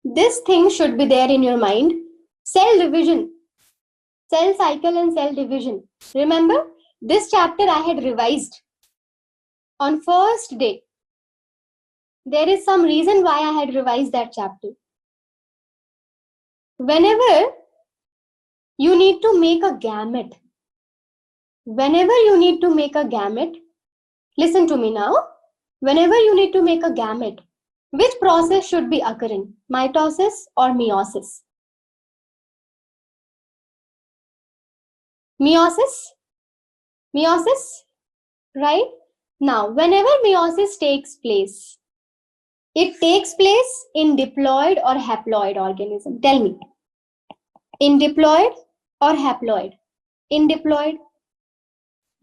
This thing should be there in your mind. Cell division, cell cycle and cell division. Remember, this chapter I had revised on first day. There is some reason why I had revised that chapter. Whenever you need to make a gamete, listen to me now. Whenever you need to make a gamete, which process should be occurring? Mitosis or meiosis? Meiosis, right? Now, whenever meiosis takes place, it takes place in diploid or haploid organism. Tell me, in diploid or haploid? In diploid,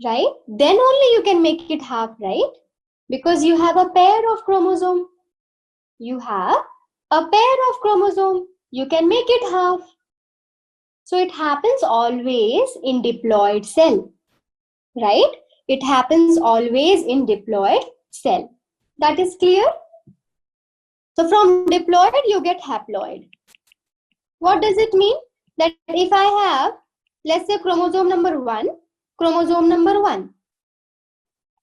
right? Then only you can make it half, right? Because you have a pair of chromosome. You have a pair of chromosome. You can make it half. So it happens always in diploid cell, right? It happens always in diploid cell. That is clear? So from diploid, you get haploid. What does it mean? That if I have, let's say, chromosome number 1,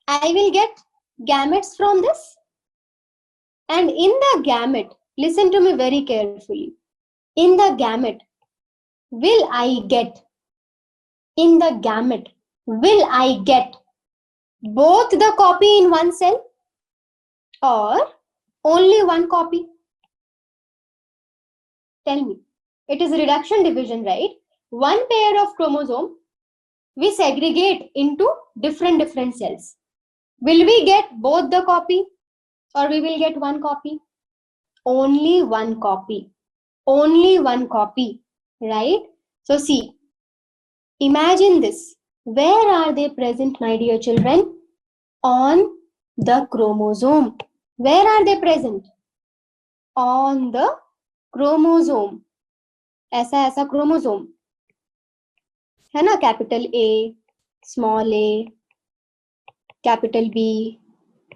I will get gametes from this. And in the gamete, listen to me very carefully. In the gamete, will I get both the copy in one cell or only one copy? Tell me. It is reduction division, right? One pair of chromosome, we segregate into different cells. Will we get both the copy or we will get one copy? Only one copy. Right? So see, imagine this. Where are they present, my dear children? On the chromosome. Where are they present? On the chromosome. ऐसा chromosome है ना, capital A, small a, capital B,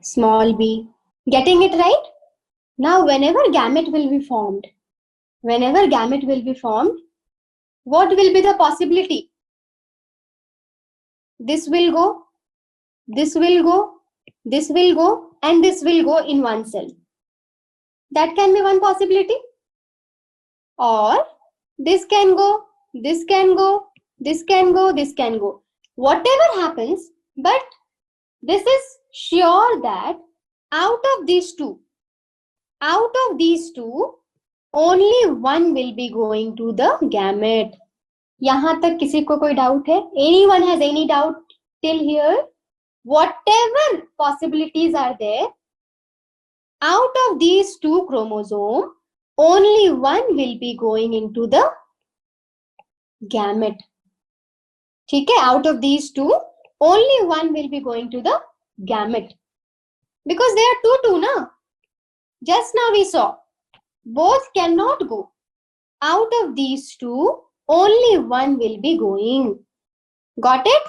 small b. Getting it right? Now whenever gamete will be formed, what will be the possibility? This will go, and this will go in one cell. That can be one possibility. Or this can go. Whatever happens, but this is sure that out of these two, only one will be going to the gamete. यहाँ तक किसी को कोई doubt है? Anyone has any doubt till here? Whatever possibilities are there, out of these two chromosomes, only one will be going into the gamete. ठीक है? Out of these two, only one will be going to the gamete. Because there are two, na? Just now we saw, both cannot go. Out of these two, only one will be going. Got it?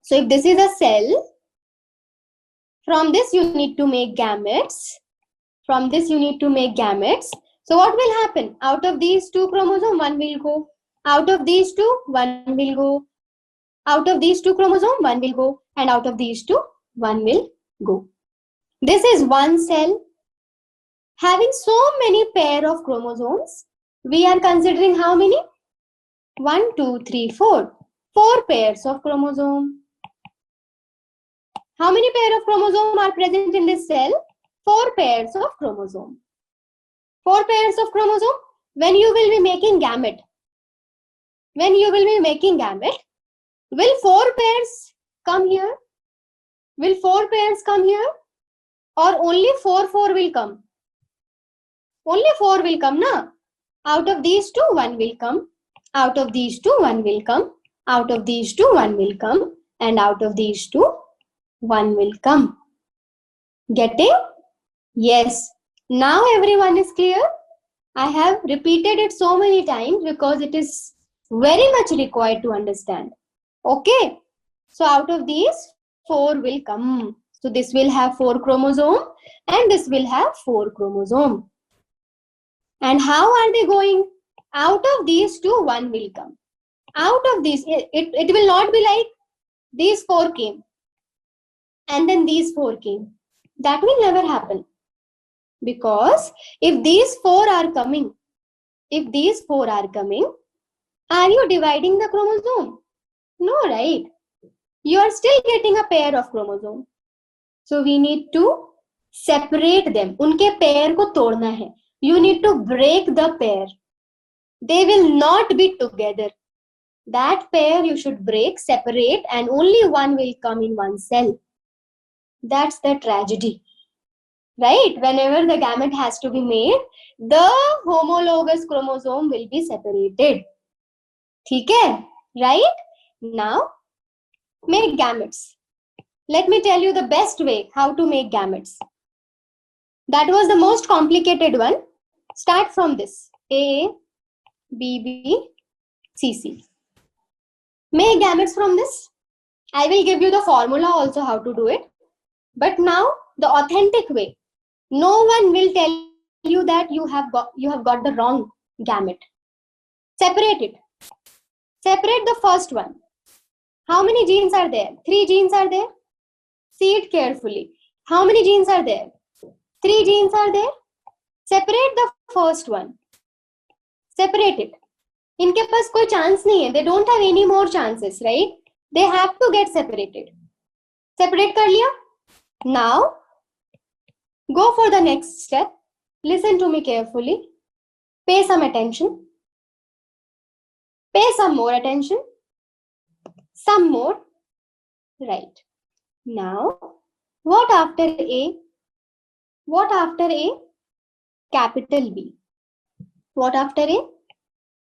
So if this is a cell, from this you need to make gametes. So what will happen? Out of these two chromosomes, one will go. Out of these two, one will go. Out of these two chromosomes, one will go. And out of these two, one will go. This is one cell. Having so many pair of chromosomes, we are considering how many? 1, 2, 3, 4. 4 pairs of chromosome. How many pair of chromosome are present in this cell? 4 pairs of chromosome. 4 pairs of chromosome. When you will be making gamete, will 4 pairs come here? Will 4 pairs come here? Or only 4 will come? Only 4 will come, na? Out of these two, 1 will come. Out of these two, 1 will come. Out of these two, 1 will come. And out of these two, 1 will come. Getting? Yes. Now everyone is clear? I have repeated it so many times because it is very much required to understand. Okay. So out of these, 4 will come. So this will have 4 chromosome and this will have 4 chromosome. And how are they going? Out of these two, 1 will come. Out of these, it will not be like these 4 came and then these 4 came. That will never happen. Because if these 4 are coming, are you dividing the chromosome? No, right? You are still getting a pair of chromosome. So we need to separate them. Unke pair ko todna hai. You need to break the pair. They will not be together. That pair you should break, separate, and only 1 will come in one cell. That's the tragedy. Right? Whenever the gamete has to be made, the homologous chromosome will be separated. Okay? Right? Now, make gametes. Let me tell you the best way how to make gametes. That was the most complicated one. Start from this. A, B, B, C, C. Make gametes from this. I will give you the formula also how to do it. But now, the authentic way. No one will tell you that you have got the wrong gamete. Separate it. Separate the first one. How many genes are there? 3 genes are there. See it carefully. How many genes are there? 3 genes are there. Separate the first one. Separate it. इनके पास कोई chance नहीं है. They don't have any more chances, right? They have to get separated. Separate कर लिया? Now, go for the next step. Listen to me carefully. Pay some attention. Pay some more attention. Some more. Right. Now, what after A? What after A? Capital B. What after A?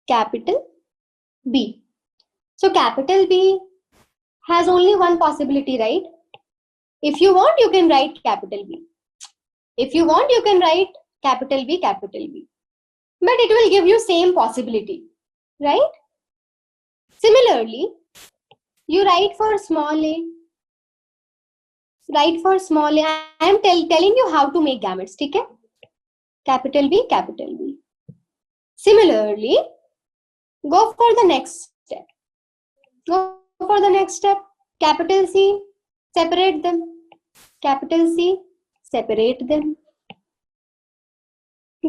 Capital B. So capital B has only one possibility, right? If you want, you can write capital B. If you want, you can write capital B, capital B. But it will give you same possibility, right? Similarly, you write for small a. Write for small a. I am telling you how to make gametes, okay? Capital B, capital B. Similarly, go for the next step. Go for the next step. Capital C, separate them. Capital C, separate them.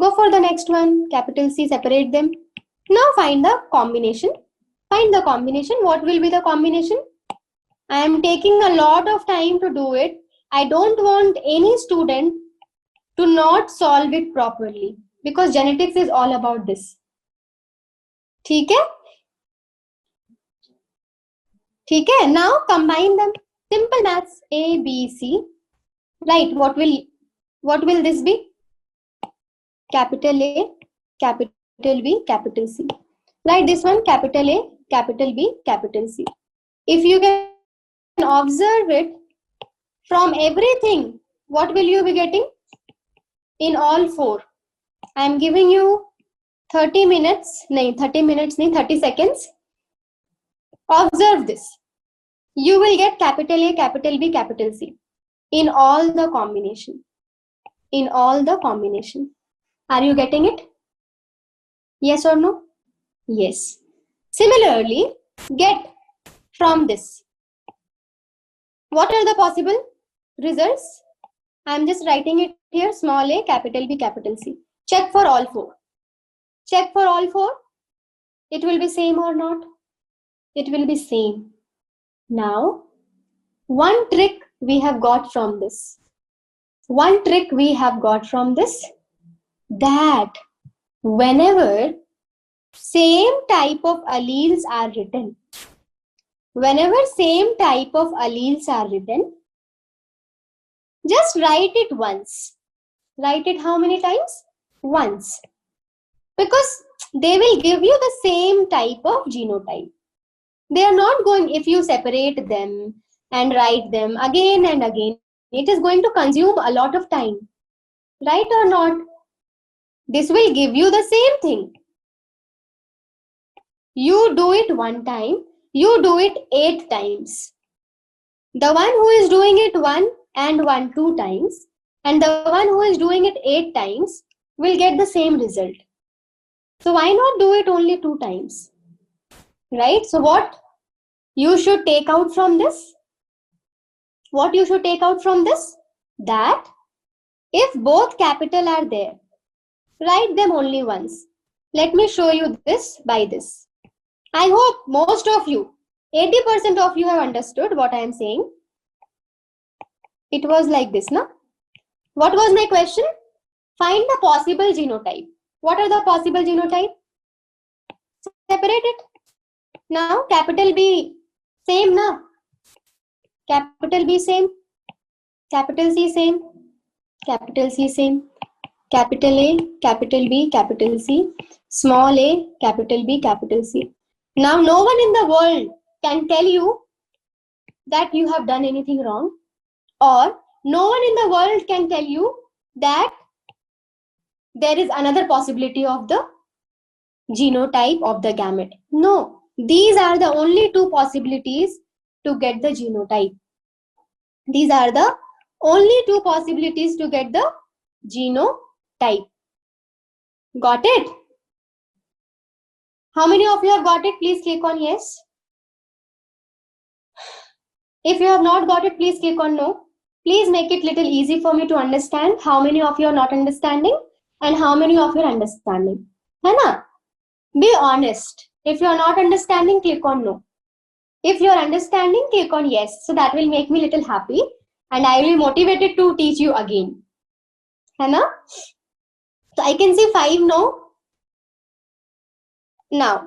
Go for the next one. Capital C, separate them. Now find the combination. Find the combination. What will be the combination? I am taking a lot of time to do it. I don't want any student to not solve it properly because genetics is all about this. ठीक है? ठीक है? Now combine them. Simple maths. A, B, C. Right. What will this be? Capital A, capital B, capital C. Write this one, capital A, capital B, capital C. If you can observe it from everything, what will you be getting? In all 4. I am giving you 30 seconds. Observe this. You will get capital A, capital B, capital C. In all the combination. In all the combination. Are you getting it? Yes or no? Yes. Similarly, get from this. What are the possible results? I am just writing it here, small a, capital B, capital C. Check for all 4. Check for all 4. It will be same or not? It will be same. Now, one trick we have got from this. One trick we have got from this, that whenever same type of alleles are written, just write it once. Write it how many times? Once. Because they will give you the same type of genotype. They are not going, if you separate them and write them again and again, it is going to consume a lot of time. Right or not? This will give you the same thing. You do it one time, you do it 8 times. The one who is doing it 2 times, and the one who is doing it 8 times will get the same result. So why not do it only 2 times? Right? So what you should take out from this? What you should take out from this? That if both capital are there, write them only once. Let me show you this by this. I hope most of you, 80% of you have understood what I am saying. It was like this, na? What was my question? Find the possible genotype. What are the possible genotype? Separate it. Now, capital B, same, na? Capital B same. Capital C same. Capital C same. Capital A, capital B, capital C. Small a, capital B, capital C. Now, no one in the world can tell you that you have done anything wrong, or no one in the world can tell you that there is another possibility of the genotype of the gamete. No, these are the only 2 possibilities to get the genotype. These are the only 2 possibilities to get the genotype. Got it? How many of you have got it? Please click on yes. If you have not got it, please click on no. Please make it little easy for me to understand how many of you are not understanding and how many of you are understanding. Hai na? Be honest. If you are not understanding, click on no. If you are understanding, click on yes. So that will make me little happy and I will be motivated to teach you again. Hai na? So I can see 5 no. Now,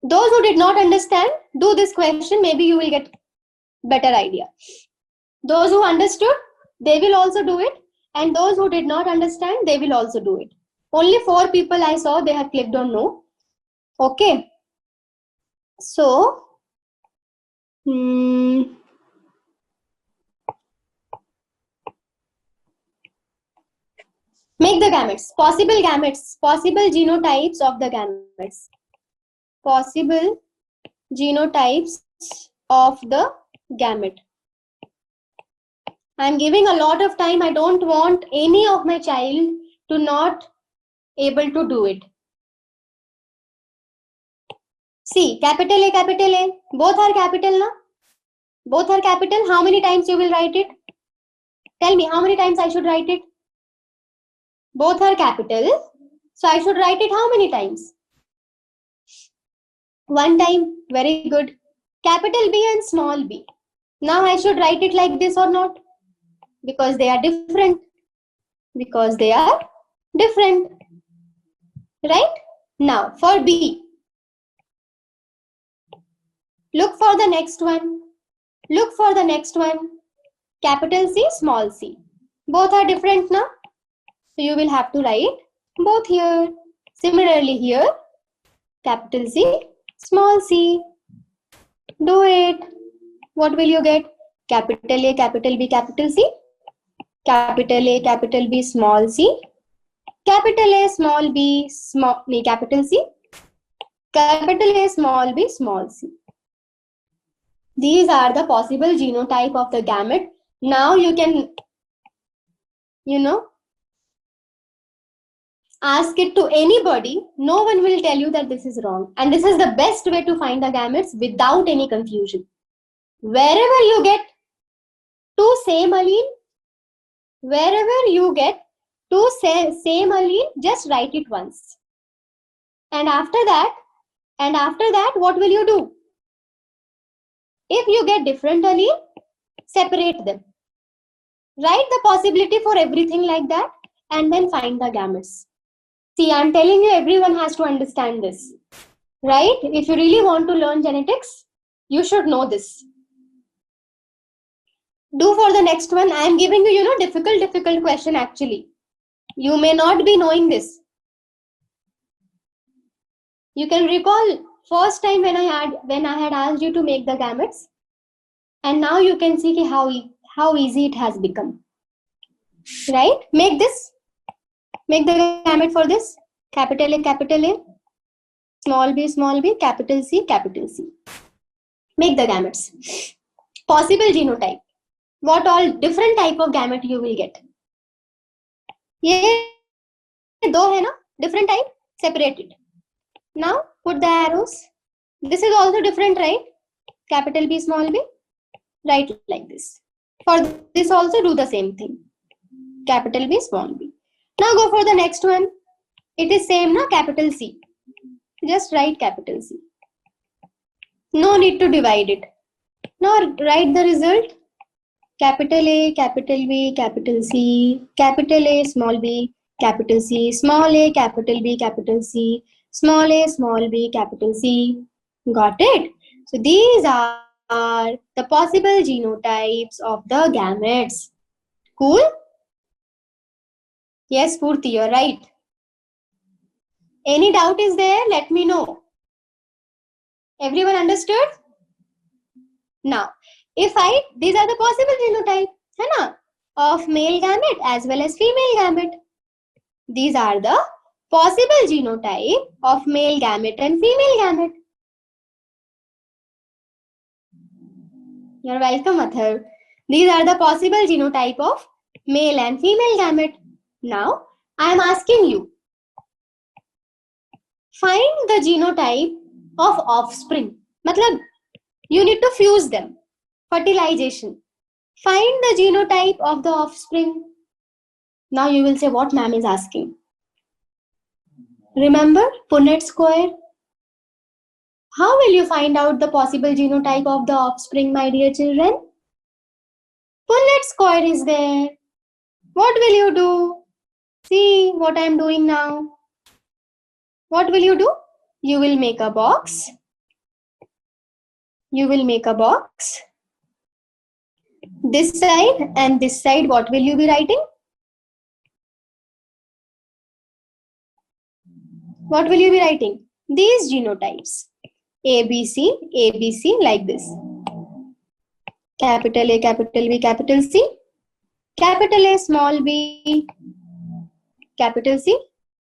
those who did not understand, do this question. Maybe you will get better idea. Those who understood, they will also do it. And those who did not understand, they will also do it. Only 4 people I saw, they have clicked on no. Okay. So, make the gametes, possible genotypes of the gametes. Possible genotypes of the gamete. I'm giving a lot of time. I don't want any of my child to not able to do it. See, capital A, both are capital, na? Both are capital. How many times you will write it? Tell me, how many times I should write it? Both are capital. So I should write it how many times? 1 time. Very good. Capital B and small b. Now I should write it like this or not? Because they are different. Because they are different. Right? Now for B. Look for the next one. Look for the next one. Capital C, small c. Both are different now. So you will have to write both here. Similarly here, capital C, small c. Do it. What will you get? Capital A, capital B, capital C. Capital A, capital B, small c. Capital A, small b, capital C. Capital A, small b, small c. These are the possible genotype of the gamete. Now you can, ask it to anybody. No one will tell you that this is wrong. And this is the best way to find the gametes without any confusion. Wherever you get 2 same allele, just write it once. And after that, what will you do? If you get different allele, separate them. Write the possibility for everything like that and then find the gametes. See, I'm telling you, everyone has to understand this, right? If you really want to learn genetics, you should know this. Do for the next one. I'm giving you, difficult question actually. You may not be knowing this. You can recall first time when I had asked you to make the gametes, and now you can see how easy it has become. Right? Make the gamete for this. Capital A, small b, capital C. Make the gametes. Possible genotype. What all different type of gamete you will get. ये दो है ना, different type, separate it. Now put the arrows. This is also different, right? Capital B, small b. Write like this. For this also do the same thing. Capital B, small b. Now go for the next one. It is same na, capital C. Just write capital C. No need to divide it. Now write the result. Capital A, capital B, capital C, capital A, small b, capital C, small a, capital B, capital C, small a, small b, capital C. Got it? So these are the possible genotypes of the gametes. Cool? Yes, Purti, you're right. Any doubt is there? Let me know. Everyone understood? Now, these are the possible genotype, है ना, of male gamete as well as female gamete. These are the possible genotype of male gamete and female gamete. You're welcome, Athar. These are the possible genotype of male and female gamete. Now, I am asking you, find the genotype of offspring. मतलब, you need to fuse them. Fertilization. Find the genotype of the offspring. Now you will say what ma'am is asking. Remember Punnett square? How will you find out the possible genotype of the offspring, my dear children? Punnett square is there. What will you do? See what I am doing now. What will you do? You will make a box. You will make a box. This side and this side, what will you be writing? What will you be writing? These genotypes. ABC, like this. Capital A, capital B, capital C. Capital A, small b, capital C.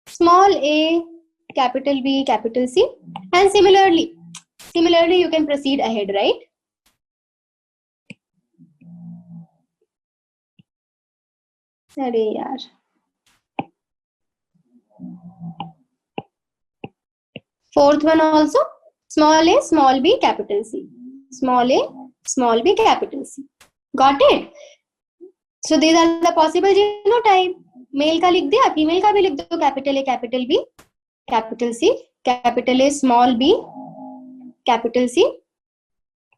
Small a, capital B, capital C. And similarly you can proceed ahead, right? Arey yaar. Fourth one also, small a, small b, capital C. Small a, small b, capital C. Got it? So these are the possible genotype. Male का लिख दिया, female का भी लिख दो. Capital A, capital B, capital C. Capital A, small b, capital C.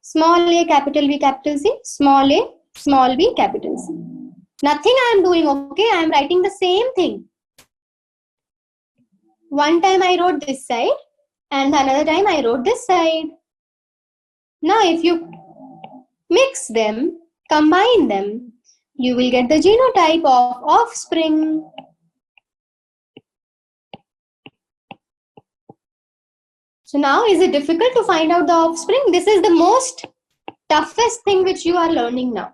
Small a, capital B, capital C. Small a, small b, capital C. Nothing I am doing, okay? I am writing the same thing. One time I wrote this side and another time I wrote this side. Now if you mix them, combine them, you will get the genotype of offspring. So now, is it difficult to find out the offspring? This is the most toughest thing which you are learning now.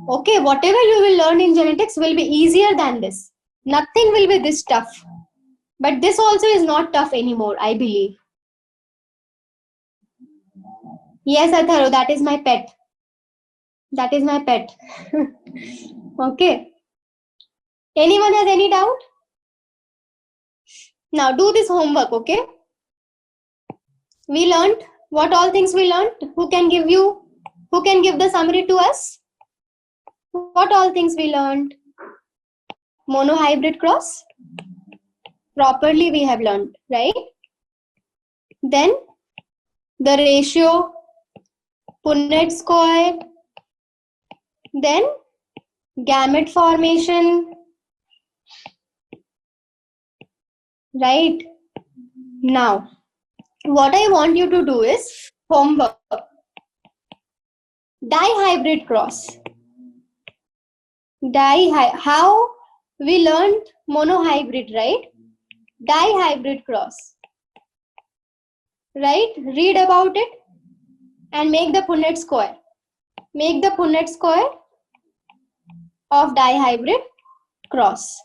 Okay, whatever you will learn in genetics will be easier than this. Nothing will be this tough. But this also is not tough anymore, I believe. Yes, Atharu, that is my pet. That is my pet. Okay. Anyone has any doubt? Now do this homework, okay? We learned what all things we learned. Who can give the summary to us? What all things we learned? Monohybrid cross. Properly we have learned, right? Then the ratio, Punnett square. Then Gamete formation. Right? Now, what I want you to do is homework. Dihybrid cross. How we learned monohybrid, right? Dihybrid cross. Right? Read about it and make the Punnett square. Make the Punnett square of dihybrid cross.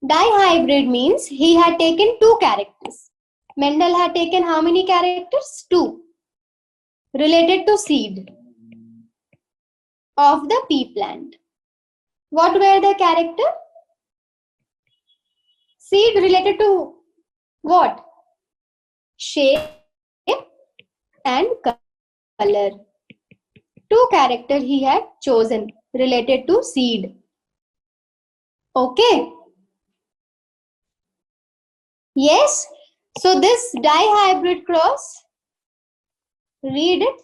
Dihybrid means he had taken two characters. Mendel had taken how many characters? Two. Related to seed of the pea plant. What were the character? Seed related to what? Shape and color. Two characters he had chosen related to seed. Okay. Yes. So this dihybrid cross, read it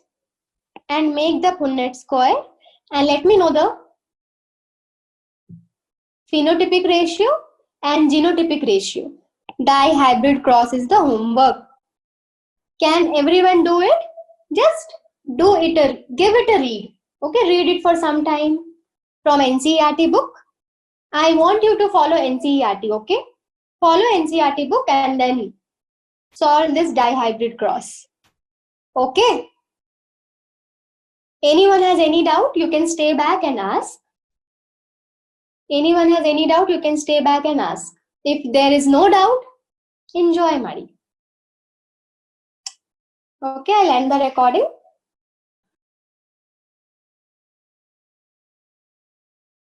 and make the Punnett square and let me know the phenotypic ratio and genotypic ratio. Dihybrid cross is the homework. Can everyone do it? Just do it, give it a read. Okay, read it for some time from NCERT book. I want you to follow NCERT, okay? Follow NCERT book and then solve this dihybrid cross. Okay? Anyone has any doubt, you can stay back and ask. Anyone has any doubt, you can stay back and ask. If there is no doubt, enjoy, Mari. Okay, I'll end the recording.